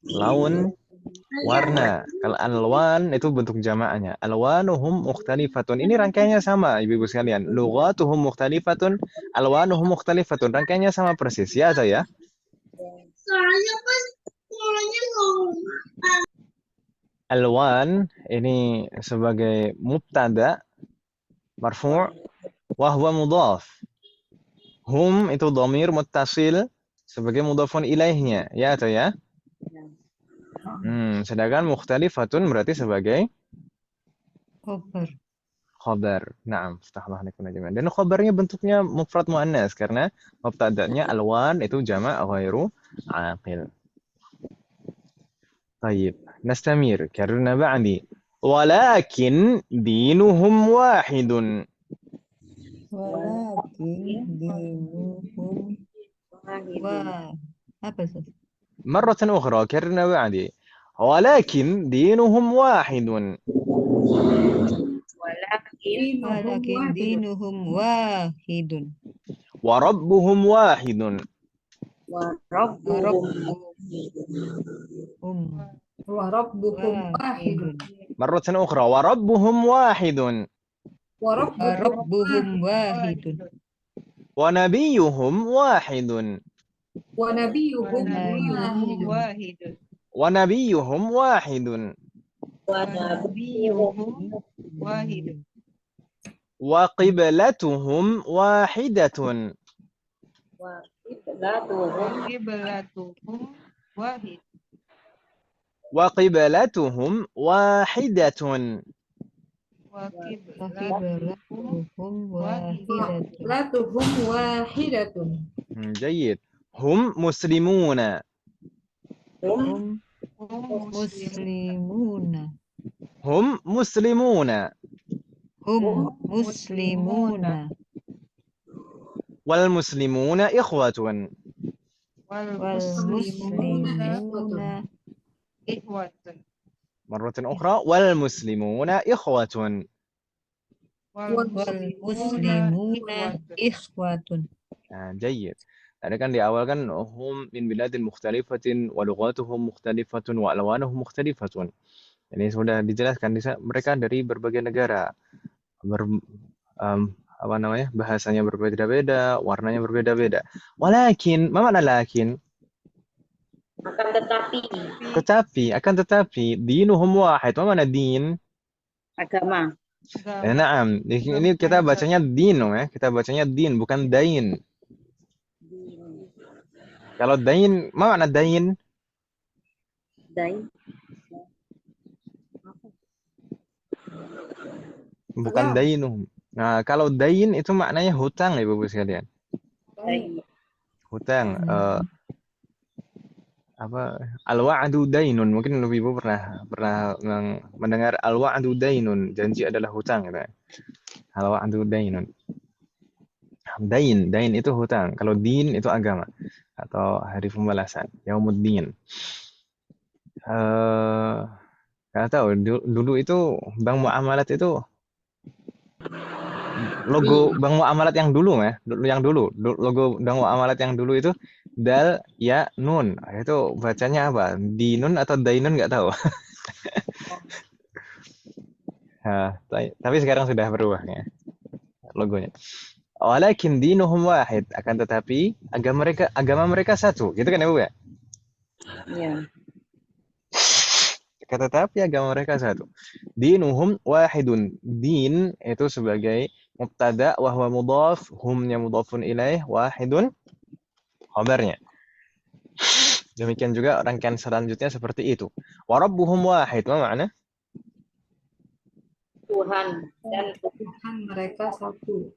S1: Laun warna. Kalau alwan itu bentuk jamaknya. Alwanuhum mukhtalifatun. Ini rangkaiannya sama Ibu-ibu sekalian. Lughatuhum mukhtalifatun, alwanuhum mukhtalifatun. Rangkaiannya sama persis ya atau ya? Alwan ini sebagai mubtada marfu' wa huwa mudhaf. Hum itu dhamir muttasil sebagai mudhafun ilaihnya ya atau ya? Sedangkan mukhtalifatun berarti sebagai khabar. Naam, astaghfirullah alaikum ajma'in. Dan khabarnya bentuknya mufrad muannas karena mubtada'nya alwan itu jamak ghairu aqil. طيب نستمر كررنا بعدي ولكن دينهم واحد مرة أخرى كررنا بعدي ولكن دينهم واحد
S2: ولكن دينهم واحد
S1: وربهم واحد
S3: وربهم واحد.
S1: مرة أخرى وربهم واحد
S2: وربهم واحد
S1: ونبيهم واحد
S3: ونبيهم
S2: واحد
S1: ونبيهم واحد وقبلتهم واحدة وقبلتهم واحدة
S3: لاتهم واحدة.
S1: جيد. هم مسلمون
S2: مسلمون
S1: هم مسلمون
S2: هم مسلمون
S1: والمسلمون إخوة
S2: والمسلمون
S1: مرة أخرى والمسلمون إخوة
S2: والمسلمون إخوة.
S1: جيد. Ada kan di awal kan hum min biladin mukhtalifatin wa lughatuhum mukhtalifatun wa alwanuhum mukhtalifatun. Ini sudah dijelaskan mereka dari berbagai negara. Bahasanya berbeda-beda, warnanya berbeda-beda. Walakin, ma makna lakin? Akan tetapi dinuhum wahid. Ma makna din?
S5: Agama.
S1: Naam. Ini kita bacanya din ya. Kita bacanya din bukan dain. Kalau dain, ma makna dain?
S5: Dain.
S1: Bukan dainuhum. Nah, kalau dain itu maknanya hutang ya Bapak sekalian. Hutang. Al-wa'du dainun. Mungkin Ibu pernah mendengar al-wa'du dainun. Janji adalah hutang gitu. Al-wa'du dainun. Dain itu hutang. Kalau din itu agama atau hari pembalasan. Yaumuddin. Nggak tahu. Dulu itu bank muamalat itu logo bank muamalat yang dulu ya, logo bank muamalat yang dulu itu dal ya nun. Itu bacanya apa? Dinun atau dainun nggak tahu. Nah, tapi sekarang sudah berubah ya logonya. Walakin dinuhum wahid, akan tetapi agama mereka satu, gitu kan ya Bu ya?
S5: Ya.
S1: Akan tetapi agama mereka satu. Dinuhum wahidun. Din itu sebagai mubtada wa huwa mudhaf, humnya mudhafun ilaih, wahidun khabarnya. Demikian juga rangkaian selanjutnya seperti itu. Wa rabbuhum wahid, apa makna?
S5: Tuhan dan
S3: Tuhan mereka satu.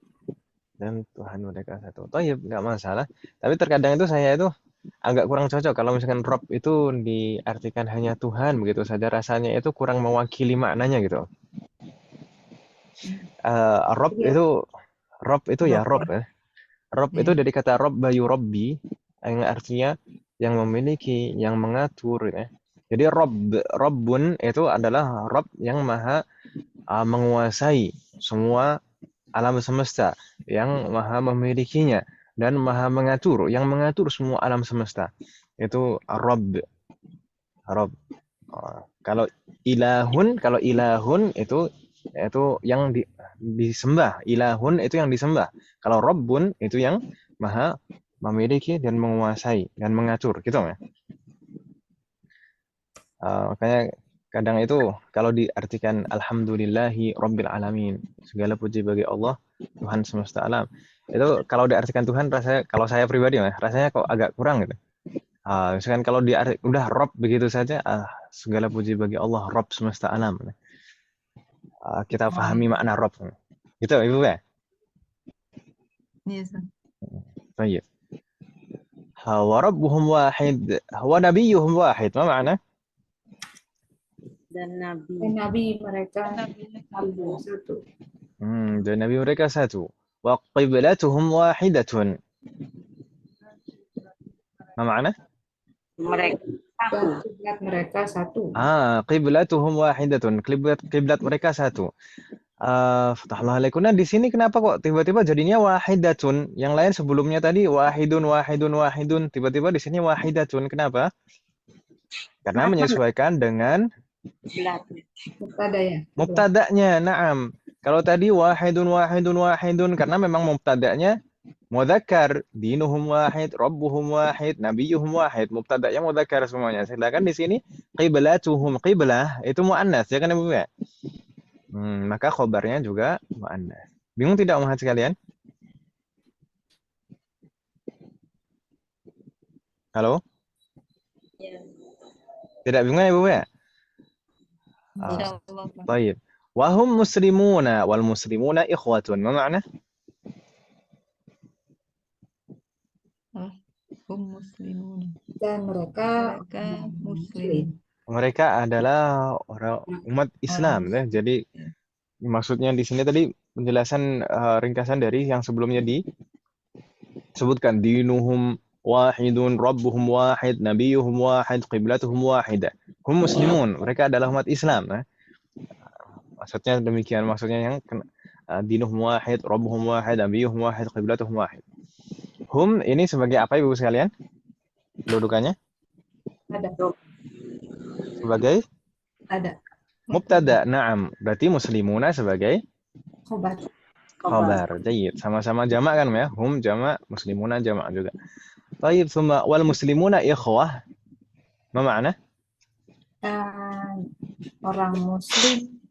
S1: Dan Tuhan mereka satu. Toh ya nggak masalah. Tapi terkadang itu saya itu agak kurang cocok kalau misalkan Rob itu diartikan hanya Tuhan begitu saja, rasanya itu kurang mewakili maknanya gitu. Rob itu ya Rob ya. Rob itu dari kata Rob bayu Robbi yang artinya yang memiliki, yang mengatur ya. Jadi Robbun itu adalah Rob yang maha menguasai semua alam semesta, yang maha memilikinya dan maha mengatur, yang mengatur semua alam semesta. Itu Rabb. Kalau ilahun itu yang disembah. Ilahun itu yang disembah. Kalau Rabbun itu yang maha memiliki dan menguasai dan mengatur, gitu ya. Makanya kadang itu kalau diartikan alhamdulillahi rabbil alamin, segala puji bagi Allah Tuhan semesta alam, itu kalau diartikan Tuhan rasanya, kalau saya pribadi rasanya kok agak kurang gitu. Misalkan kalau udah Rob begitu saja, segala puji bagi Allah Rob semesta alam, kita pahami makna Rob gitu Ibu ya.
S2: Yes.
S1: Baik. Wa rabbuhum wahid wa nabiyyuhum wahid, apa makna?
S5: dan nabi.
S3: Dan nabi mereka satu.
S1: Dan nabi mereka satu. Wa qiblatuhum wahidatun. Apa makna?
S5: Mereka satu.
S3: Kiblat mereka satu.
S1: Qiblatuhum wahidatun. Kiblat mereka satu. Fatahullah alaikum. Nah, di sini kenapa kok tiba-tiba jadinya wahidatun? Yang lain sebelumnya tadi wahidun. Tiba-tiba di sini wahidatun. Kenapa? Karena menyesuaikan dengan
S3: Mubtada ya.
S1: mubtada'nya. Naam. Kalau tadi wahidun karena memang mubtada'nya mudzakkar, dinuhum wahid, rabbuhum wahid, nabiyuhum wahid, mubtada'nya mudzakkar semuanya. Sedangkan di sini qiblatuhum, qiblah itu muannas ya kan Ibu ya? Maka khobarnya juga muannas. Bingung tidak umat sekalian? Halo?
S5: Ya.
S1: Tidak bingung ya Ibu ya?
S2: Insyaallah.
S1: Baik. Wa hum muslimuna wal muslimuna ikhwatun. Ma makna?
S2: Hum muslimun.
S3: Dan mereka
S2: Muslim.
S1: Mereka adalah orang umat Islam ya. Jadi maksudnya di sini tadi penjelasan ringkasan dari yang sebelumnya disebutkan, dinuhum wahidun, rabbuhum wahid, nabiyuhum wahid, qiblatuhum wahidah. Hum muslimun, mereka adalah umat Islam ya. Maksudnya demikian, maksudnya yang dinuhum wahid, rabbuhum wahid, nabiyuhum wahid, qiblatuhum wahid. Hum ini sebagai apa Ibu sekalian? Kedudukannya?
S3: ada.
S1: Sebagai
S3: Ada.
S1: mubtada. Naam. Berarti muslimuna sebagai khabar. Jayyid. Sama-sama jamak kan ya? Hum jamak, muslimuna jamak juga. Baik, thumma wal muslimuna ikhwah. Ma makna?
S3: Orang muslim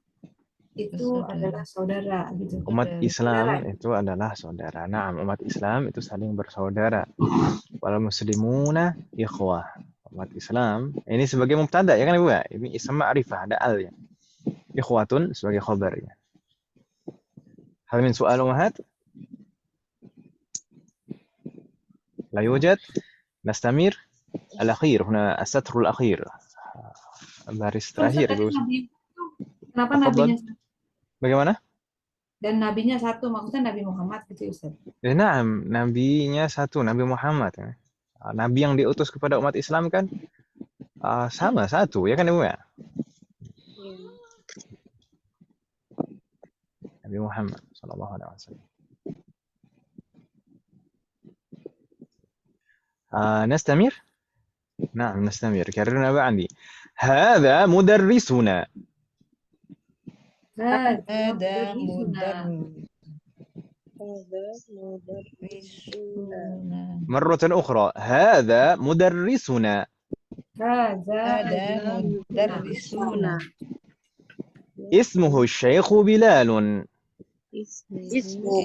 S3: itu adalah saudara gitu.
S1: Umat Islam itu adalah saudara. Naam, umat Islam itu saling bersaudara. Wal muslimuna ikhwah. Umat Islam ini sebagai mubtada ya kan Ibu ya? Ini ism ma'rifah, ada al ya. Ikhwatun sebagai khabarnya. Hal min su'al umahat? La yujad. Nastamir. Al-akhir. Huna as-satr al-akhir. Baris terakhir Ibu.
S3: Kenapa nabinya?
S1: Bagaimana?
S3: Dan nabinya satu, maksudnya Nabi Muhammad gitu Ustaz.
S1: Naam, nabinya satu, Nabi Muhammad. Nabi yang diutus kepada umat Islam kan sama satu, ya kan Ibu ya? Nabi Muhammad sallallahu alaihi wasallam. نستمر؟ نعم نستمر. كررنا بعدي. هذا مدرسنا.
S2: Ada
S3: Mudarrisuna.
S2: mudarrisuna.
S1: مرة أخرى. هذا مدرسنا.
S2: Ada mudarrisuna.
S1: اسمه الشيخ بلال.
S5: Ismu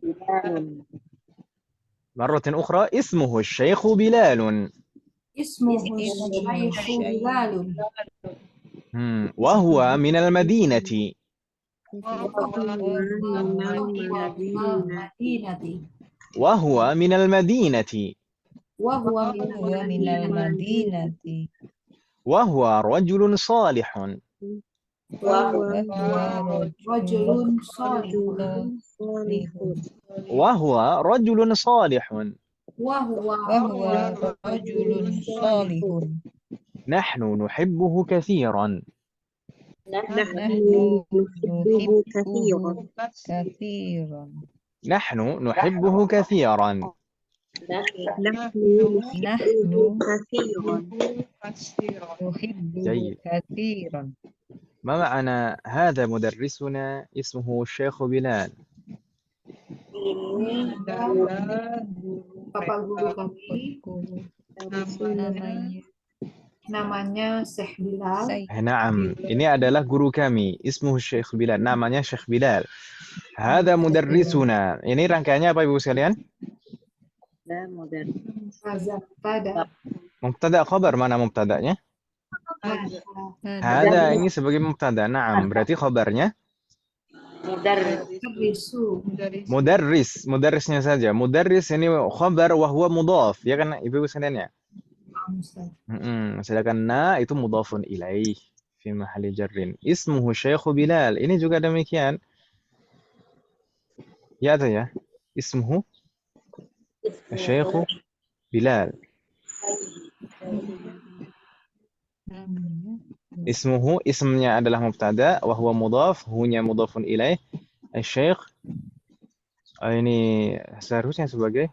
S5: Bilal.
S1: مرة أخرى. اسمه الشيخ بلال.
S3: Ismuhu Syaikhu Bilalun.
S1: وهو من المدينة.
S3: Madinati.
S1: وهو من المدينة.
S3: Wahuwa
S2: Huwa minal madinati.
S1: وهو رجل صالح.
S3: rajulun salihun.
S1: وهو رجل صالح.
S3: Wahuwa
S2: rajulun salihun.
S1: نحن نحبه كثيرا.
S2: Nahnu nuhibbuhu kathiran.
S1: نحن نحبه كثيرا.
S2: Nahnu nuhibbuhu
S1: جيد.
S2: kathiran.
S1: ما معنى هذا مدرسنا اسمه الشيخ بلال؟
S3: Bapak guru kami namanya Syekh Bilal.
S1: نعم, ini adalah guru kami. اسمه الشيخ بلال. namanya Syekh Bilal. هذا مدرسنا. Ini rangkaiannya apa Ibu sekalian?
S3: Pada
S1: Mubtada khabar, mana mubtadanya? Hada ini sebagai mubtada. Naam, berarti khabarnya
S3: Mudarrisu.
S1: mudarris. Mudarrisnya saja. Mudarris ini khabar wa huwa mudhaf, ya kan Ibu sekalian ya? Sedangkan na itu mudhafun ilaih fi mahalli jarrin. Ismuhu Syekh Bilal. Ini juga demikian. Ya atau ya? Ismuhu Syekh Bilal. Ismuhu, ismnya adalah mubtada, wa huwa mudhaf, hunya mudhafun ilaih. Syekh ini seharusnya sebagai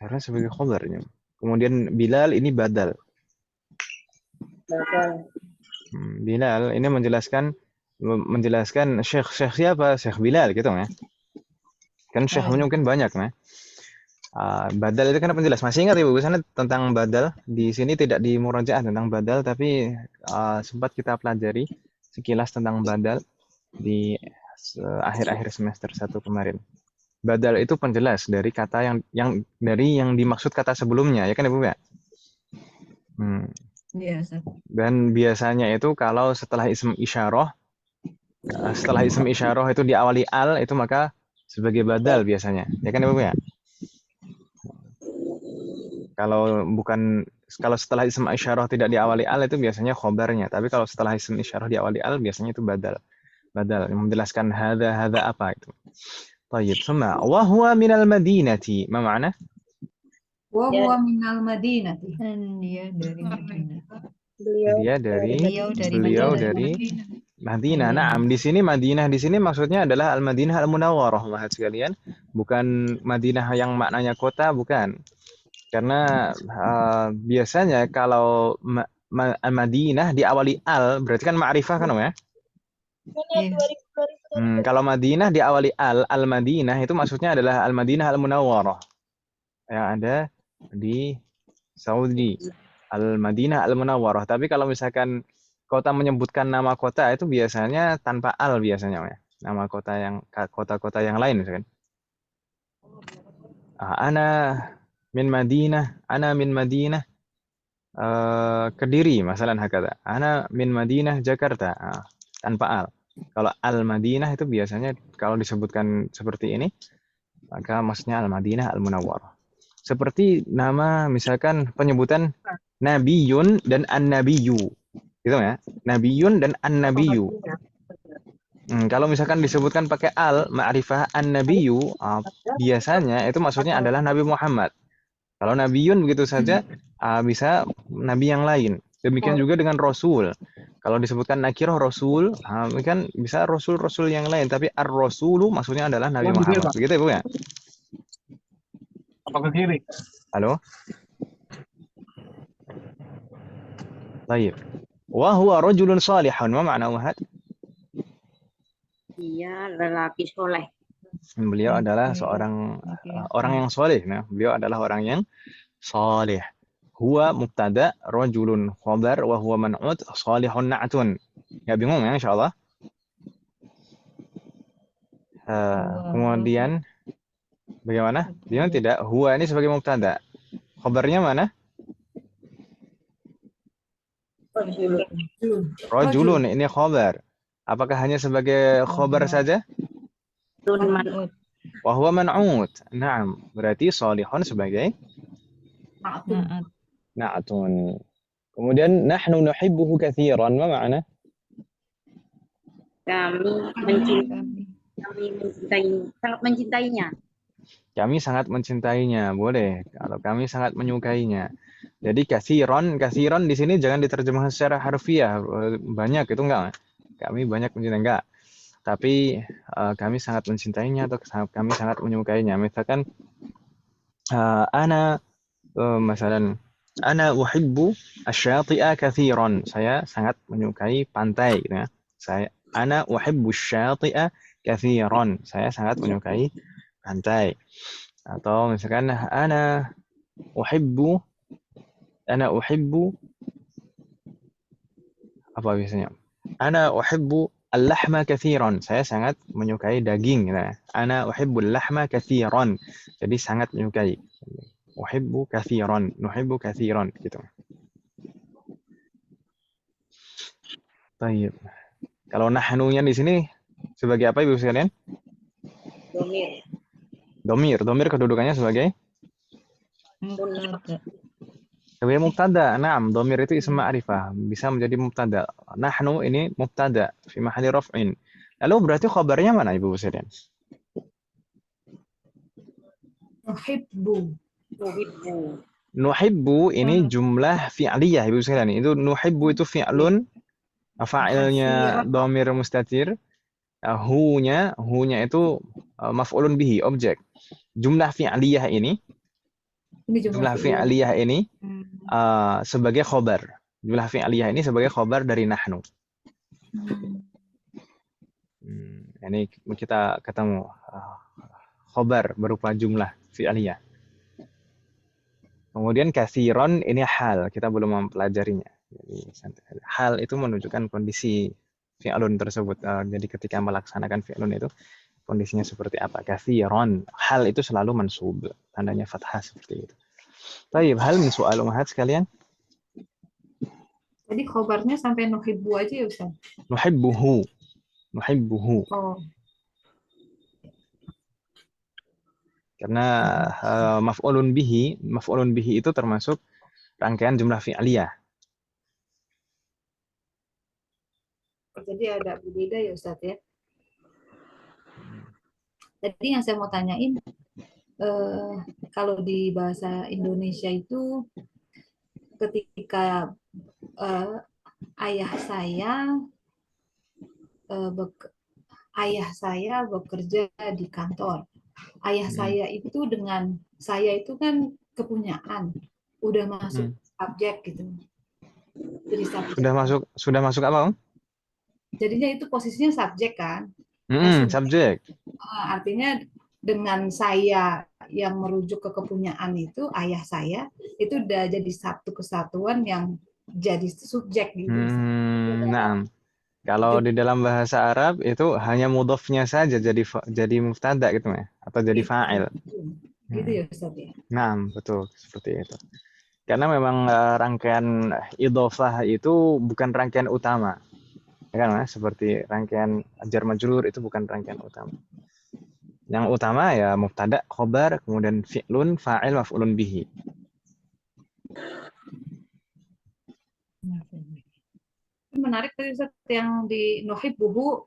S1: khabarnya. Kemudian Bilal ini badal. Bilal ini menjelaskan Syekh siapa? Syekh Bilal gitu ya. Kan syekhnya mungkin banyak ya. Badal itu kan penjelas. Masih ingat Ibu sana tentang badal? Di sini tidak di murojaah tentang badal, tapi sempat kita pelajari sekilas tentang badal di akhir-akhir semester 1 kemarin. Badal itu penjelas dari kata yang dimaksud kata sebelumnya, ya kan Ibu ya?
S2: Biasa.
S1: Dan biasanya itu kalau setelah ism isyarah itu diawali al, itu maka sebagai badal biasanya, ya kan Ibu ya? Kalau setelah ism isyarah tidak diawali al itu biasanya khobarnya, tapi kalau setelah ism isyarah diawali al biasanya itu badal yang menjelaskan hadza apa itu. Baik, thumma wa huwa minal madinati. Ma ma'na?
S3: Wa huwa minal madinati.
S2: Dia dari Madinah.
S1: Beliau dari Madinah. Naam, di sini Madinah di sini maksudnya adalah Al-Madinah Al-Munawwarah, mahat sekalian, bukan Madinah yang maknanya kota, bukan. Karena biasanya kalau Madinah diawali al, berarti kan ma'rifah kan ya? Kalau Madinah diawali Al-Madinah itu maksudnya adalah Al-Madinah Al-Munawwarah yang ada di Saudi. Al-Madinah Al-Munawwarah. Tapi kalau misalkan kota menyebutkan nama kota itu biasanya tanpa al biasanya ya. Nama kota-kota yang lain misalkan. Ana min Madinah Kediri masalan hakata. Ana min Madinah Jakarta. Tanpa al. Kalau Al-Madinah itu biasanya kalau disebutkan seperti ini maka maksudnya Al-Madinah Al-Munawwarah. Seperti nama misalkan penyebutan Nabiyun dan An-Nabiyyu. Gitu ya. Nabiyun dan An-Nabiyyu. Kalau misalkan disebutkan pakai al, ma'rifah an-nabiyyu, biasanya itu maksudnya adalah Nabi Muhammad. Kalau nabiyun begitu saja bisa nabi yang lain. Demikian juga dengan rasul. Kalau disebutkan nakirah rasul, kan bisa rasul-rasul yang lain. Tapi ar-rasulu maksudnya adalah Nabi Muhammad. Begitu Ibu ya?
S7: Apa ke kiri?
S1: Halo? Baik. Wa huwa rajulun salihun. Ma makna wahad?
S5: Dia lelaki soleh.
S1: Beliau adalah seorang orang yang soleh. Nah, beliau adalah orang yang soleh. Huwa mubtada, rajulun khabar, wa huwa man'ut, salihun na'tun. Nggak bingung ya insyaallah? Kemudian bagaimana? Bingung tidak? Huwa ini sebagai mubtada. Khabarnya mana? Rajulun ini khabar. Apakah hanya sebagai khabar saja? Wa huwa man'ut. Naam, berarti salihun sebagai na'tun. Kemudian nahnu nuhibbuhu katsiran. Ma makna?
S5: Sangat mencintainya.
S1: Kami sangat mencintainya. Boleh. Kalau kami sangat menyukainya. Jadi katsiran di sini jangan diterjemahkan secara harfiah. Banyak itu enggak. Kami banyak mencintai enggak. Tapi kami sangat mencintainya atau kami sangat menyukainya. Misalkan misalnya ana uhibbu asy-syati'a katsiran. Saya sangat menyukai pantai gitu ya. Ana uhibbu asy-syati'a katsiran. Saya sangat menyukai pantai. Atau misalkan ana uhibbu apa biasanya? Ana uhibbu al-lahma katsiran. Saya sangat menyukai daging gitu ya. Ana uhibbul lahma katsiran. Jadi sangat menyukai. Uhibbu katsiran, nuhibbu katsiran gitu. Baik. Kalau nahnu-nya di sini sebagai apa Ibu sekalian? Domir. Domir kedudukannya sebagai mubtada. Naam, domir itu ism ma'rifah, bisa menjadi mubtada. Nahnu ini mubtada fi mahalli raf'in. Lalu berarti khabarnya mana Ibu sekalian? Nuhibbu ini jumlah fi'liyah Ibu sekalian. Itu nuhibbu itu fi'lun, fa'ilnya domir mustatir. Hu-nya itu maf'ulun bihi, objek. Jumlah fi'liyah ini sebagai khobar. Jumlah fi'liyah ini sebagai khobar dari nahnu. Ini kita ketemu khobar berupa jumlah fi'liyah. Kemudian katsiran ini hal, kita belum mempelajarinya. Jadi hal itu menunjukkan kondisi fi'lun tersebut. Jadi ketika melaksanakan fi'lun itu kondisinya seperti apa? Katsiran, hal itu selalu mansub, tandanya fathah seperti itu. Baik, hal min soal ummahat sekalian?
S3: Jadi khobarnya sampai nuhibbu aja ya Ustaz?
S1: Nuhibbuhu.
S3: Oh.
S1: Karena maf'ulun bihi itu termasuk rangkaian jumlah fi'liyah.
S3: Jadi ada berbeda ya Ustaz ya. Jadi yang saya mau tanyain, kalau di bahasa Indonesia itu ketika ayah saya bekerja di kantor. Ayah saya itu dengan saya itu kan kepunyaan, udah masuk subjek gitu. Jadi subjek.
S1: Sudah masuk apa, Om?
S3: Jadinya itu posisinya subjek kan?
S1: Subjek.
S3: Artinya dengan saya yang merujuk ke kepunyaan itu, ayah saya itu udah jadi satu kesatuan yang jadi subjek gitu.
S1: Nah, kalau di dalam bahasa Arab itu hanya mudhofnya saja jadi mubtada gitu ya, atau jadi fa'il.
S3: Gitu ya Ustaz ya.
S1: Nah, betul seperti itu. Karena memang rangkaian idhofah itu bukan rangkaian utama. Ya kan, seperti rangkaian jar majrur itu bukan rangkaian utama. Yang utama ya mubtada, khobar, kemudian fi'lun, fa'il, maf'ulun bihi.
S3: Menarik tadi Ustaz yang di nuhibbuhu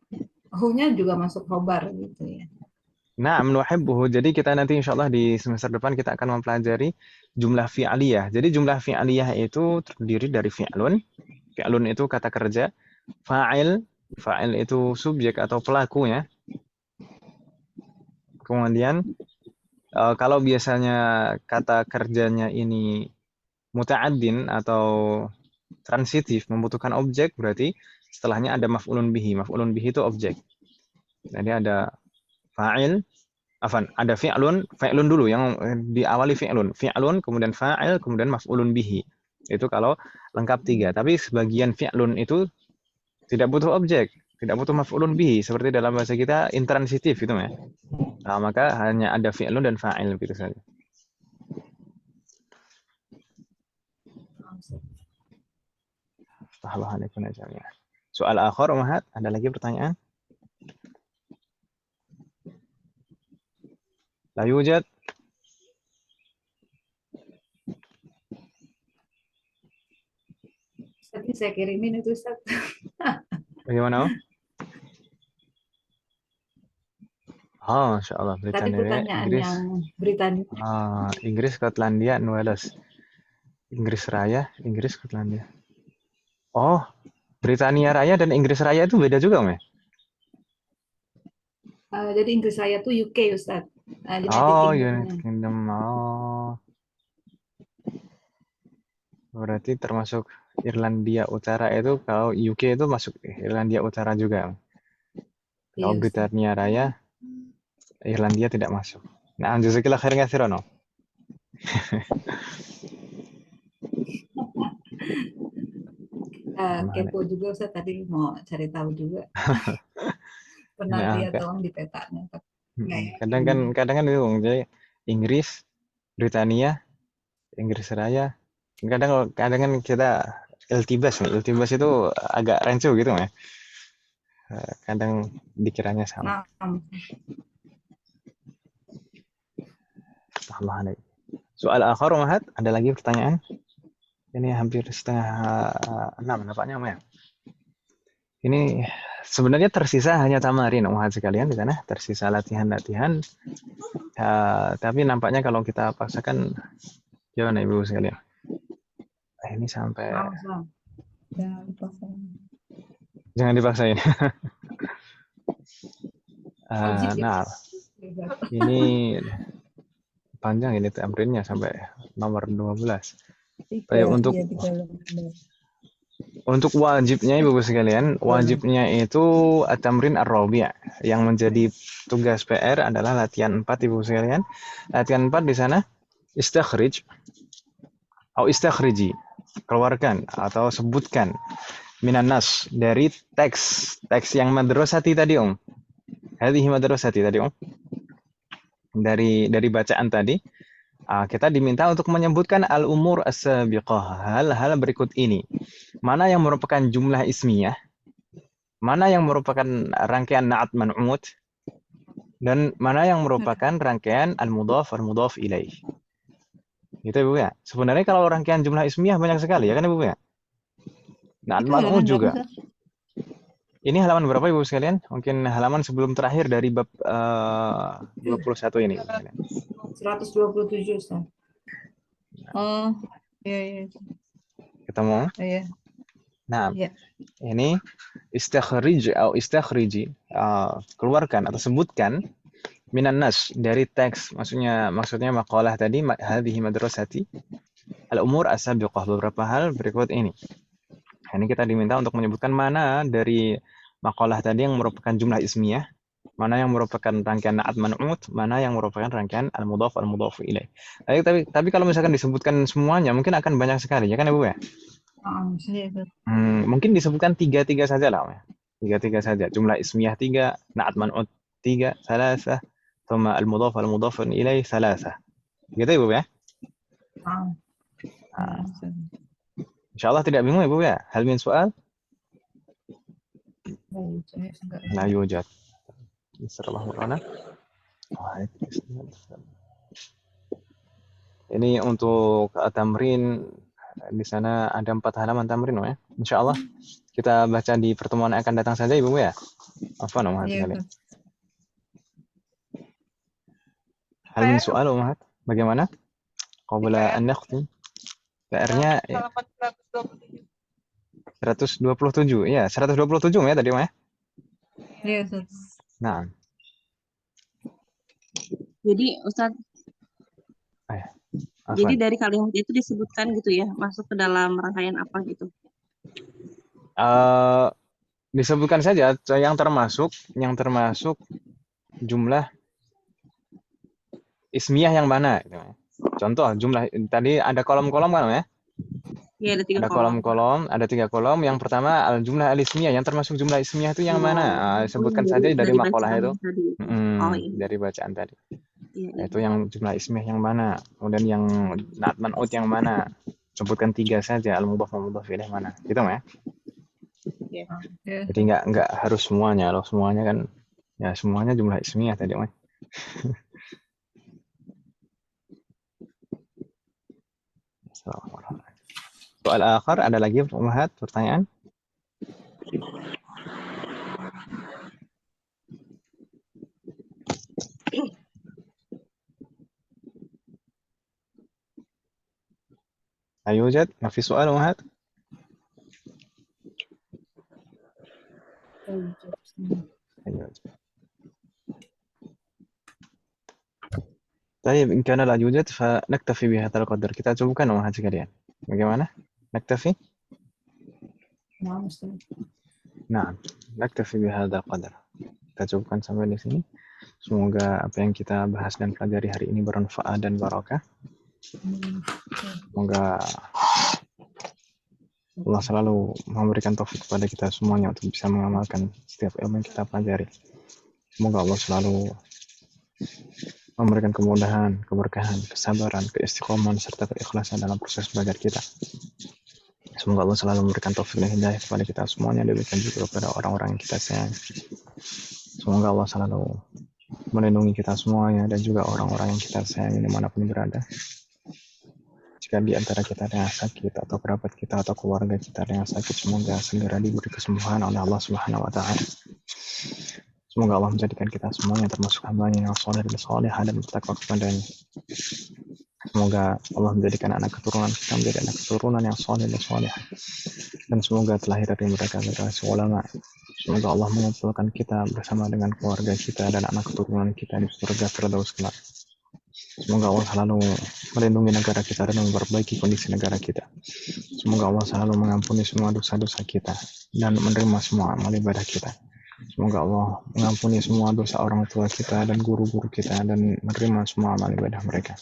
S3: Hu-nya juga masuk khobar gitu ya.
S1: Na'am nuhibbuhu. Jadi kita nanti insyaallah di semester depan kita akan mempelajari jumlah fi'aliyah. Jadi jumlah fi'aliyah itu terdiri dari fi'lun. Fi'lun itu kata kerja. Fa'il. Fa'il itu subjek atau pelakunya. Kemudian kalau biasanya kata kerjanya ini muta'addin atau transitif membutuhkan objek, berarti setelahnya ada maf'ulun bihi. Maf'ulun bihi itu objek. Jadi ada fa'il, ada fi'lun dulu yang diawali fi'lun, kemudian fa'il, kemudian maf'ulun bihi. Itu kalau lengkap 3. Tapi sebagian fi'lun itu tidak butuh objek, tidak butuh maf'ulun bihi, seperti dalam bahasa kita intransitif itu ya. Nah, maka hanya ada fi'lun dan fa'il begitu saja. Alaikum jami'an. Soal akhir, Mahat, ada lagi pertanyaan? La yujad.
S3: Tadi saya kirimin itu Ustaz.
S1: Bagaimana? Oh, Masya Allah.
S3: Tadi
S1: Britania,
S3: pertanyaan
S1: Inggris.
S3: yang Britania.
S1: Inggris, Skotlandia, Wales. Inggris Raya, Inggris, Skotlandia. Oh, Britania Raya dan Inggris Raya itu beda juga, Om ya?
S3: Jadi Inggris Raya tuh UK Ustaz. United
S1: Oh,
S3: Kingdom.
S1: United Kingdom. Oh. Berarti termasuk Irlandia Utara itu, kalau UK itu masuk Irlandia Utara juga. Kalau
S3: Iya, Ustaz.
S1: Britania Raya, Irlandia tidak masuk. Nah, jazakillah khairan katsiran.
S3: Kepo juga Ustaz, tadi mau cari tahu juga. Pernah
S1: Nah,
S3: lihat doang di petanya.
S1: kadang kan bingung. Jadi Inggris, Britania, Inggris Raya. Kadang kan kita iltibas itu agak rancu gitu ya. Kadang dikiranya sama. Allah. Soal akhir, Mahat, ada lagi pertanyaan? Ini hampir setengah 6 nampaknya, ya. Ini sebenarnya tersisa hanya tamarin, Mahat sekalian di sana, tersisa latihan-latihan. Tapi nampaknya kalau kita paksakan, gimana Ibu sekalian? Ini sampai jangan dipaksain. Nah, ini panjang ini tamrinnya sampai nomor 12. Untuk wajibnya Ibu sekalian, wajibnya itu at-tamrin ar-rabi'. Yang menjadi tugas PR adalah latihan 4 Ibu sekalian. Latihan 4 di sana istakhrij atau istakhriji, keluarkan atau sebutkan minan nas, dari teks yang madrasati tadi, Om. Hadhihi madrasati tadi, Om. Dari bacaan tadi, kita diminta untuk menyebutkan al-umur as-sabiqah, hal-hal berikut ini. Mana yang merupakan jumlah ismiyah, mana yang merupakan rangkaian na'at man'ut, dan mana yang merupakan rangkaian al-mudhaf ilaih. Gitu Ibu ya. Sebenarnya kalau rangkaian jumlah ismiyah banyak sekali ya kan Ibu ya. Na'at man'ut juga. Ini halaman berapa Ibu sekalian? Mungkin halaman sebelum terakhir dari bab 21 ini.
S3: 127 Ustaz.
S2: Oh, iya.
S1: Ketemu?
S2: Iya.
S1: Nah,
S2: Iya.
S1: ini istakhrij atau istakhriji, keluarkan atau sebutkan minan nas, dari teks, maksudnya maqalah tadi, hadhihi madrasati al-umur as-sabiqah, beberapa hal berikut ini. Ini kita diminta untuk menyebutkan mana dari maqalah tadi yang merupakan jumlah ismiyah, mana yang merupakan rangkaian na'at man'ut, mana yang merupakan rangkaian al-mudhaf ilaih. Tapi kalau misalkan disebutkan semuanya mungkin akan banyak sekali ya kan Ibu ya? Mungkin disebutkan 3 saja lah ya. 3 saja. Jumlah ismiyah 3, na'at man'ut 3, salasah, thumma al-mudhaf ilaih salasah. Gitu Ibu ya? Insyaallah tidak bingung Ibu ya? Hal min soal? La yujad. Ini untuk tamrin Di sana ada 4 halaman tamrin ya. Insya Allah kita baca di pertemuan yang akan datang saja Ibu ya. Afwan Umahat
S2: Iya,
S1: sekali.
S2: Ustaz.
S1: Hal min soal Umahat? Bagaimana? Qabla an nakhtim. PR-nya 127. Ya, 127 ya tadi ya.
S2: Iya, Ustaz.
S1: Nah,
S4: Jadi Ustaz, jadi
S1: Afwan.
S4: dari kalimat itu disebutkan gitu ya, masuk ke dalam rangkaian apa gitu.
S1: Disebutkan saja yang termasuk jumlah ismiyah yang mana gitu. Contoh jumlah tadi ada kolom-kolom kan ya?
S4: Ya, ada 3
S1: Ada
S4: kolom.
S1: kolom-kolom, ada 3 kolom. Yang pertama al jumlah al ismiyah, yang termasuk jumlah ismiyah itu yang mana? Sebutkan saja dari makalah
S4: bacaan
S1: itu.
S4: tadi. Oh iya.
S1: Dari bacaan tadi.
S4: Iya.
S1: Itu yang jumlah ismiyah yang mana? Kemudian yang na'at man'ut yang mana? Sebutkan 3 saja, al mudhaf wa mudhaf ilaih mana? Gitu ya.
S4: Iya.
S1: Jadi enggak harus semuanya. Kalau semuanya kan ya semuanya jumlah ismiyah tadi, Mas. Soal akhir ada lagi Umahat pertanyaan? Ayo Jad, ما في سؤال Umahat? أيوة. طيب إن كان لا يوجد فنكتفي بهذا القدر. Kita cukupkan Umahat sekalian. Bagaimana? Naktafi? Nah, naktafi bihadza qadar. Kita cukupkan sampai di sini. Semoga apa yang kita bahas dan pelajari hari ini bermanfaat dan barakah. Semoga Allah selalu memberikan taufik kepada kita semuanya untuk bisa mengamalkan setiap ilmu yang kita pelajari. Semoga Allah selalu memberikan kemudahan, keberkahan, kesabaran, keistiqomahan serta keikhlasan dalam proses belajar kita. Semoga Allah selalu memberikan taufik dan hidayah kepada kita semuanya, demikian juga kepada orang-orang yang kita sayang. Semoga Allah selalu melindungi kita semuanya dan juga orang-orang yang kita sayangi dimanapun berada. Jika di antara kita ada yang sakit atau kerabat kita atau keluarga kita ada yang sakit, semoga segera diberi kesembuhan oleh Allah Subhanahu wa taala. Semoga Allah menjadikan kita semuanya termasuk hamba-Nya yang saleh dan salehah dan bertakwa kepadanya. Semoga Allah menjadikan anak keturunan kita menjadi anak keturunan yang saleh dan salehah. Dan semoga terlahir dari mereka generasi ulama. Semoga Allah mengumpulkan kita bersama dengan keluarga kita dan anak keturunan kita di surga Firdaus kelak. Semoga Allah selalu melindungi negara kita dan memperbaiki kondisi negara kita. Semoga Allah selalu mengampuni semua dosa-dosa kita dan menerima semua amal ibadah kita. Semoga Allah mengampuni semua dosa orang tua kita dan guru-guru kita dan menerima semua amal ibadah mereka.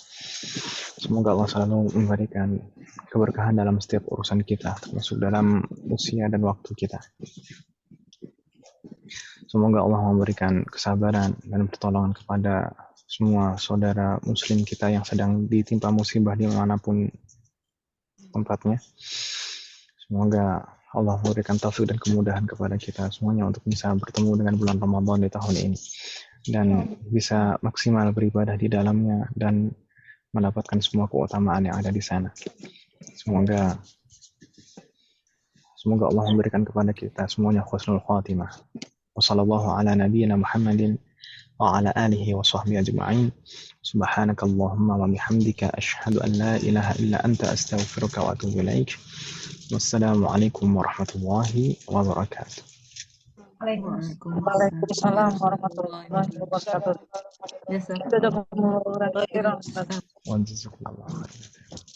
S1: Semoga Allah selalu memberikan keberkahan dalam setiap urusan kita, termasuk dalam usia dan waktu kita. Semoga Allah memberikan kesabaran dan pertolongan kepada semua saudara muslim kita yang sedang ditimpa musibah dimanapun tempatnya. Semoga Allah memberikan taufik dan kemudahan kepada kita semuanya untuk bisa bertemu dengan bulan Ramadan di tahun ini dan bisa maksimal beribadah di dalamnya dan mendapatkan semua keutamaan yang ada di sana. Semoga Allah memberikan kepada kita semuanya husnul khatimah. Wassallallahu ala nabiyyina Muhammadin wa ala alihi wa sahbihi ajma'in. Subhanakallahumma wa bihamdika asyhadu an la ilaha illa anta astaghfiruka wa atubu ilaik. Wassalamualaikum warahmatullahi wabarakatuh.
S6: Waalaikumsalam warahmatullahi wabarakatuh.
S2: Yes, sir.
S6: Jazakumullah khairan.
S1: Wa jazakumullah khairan.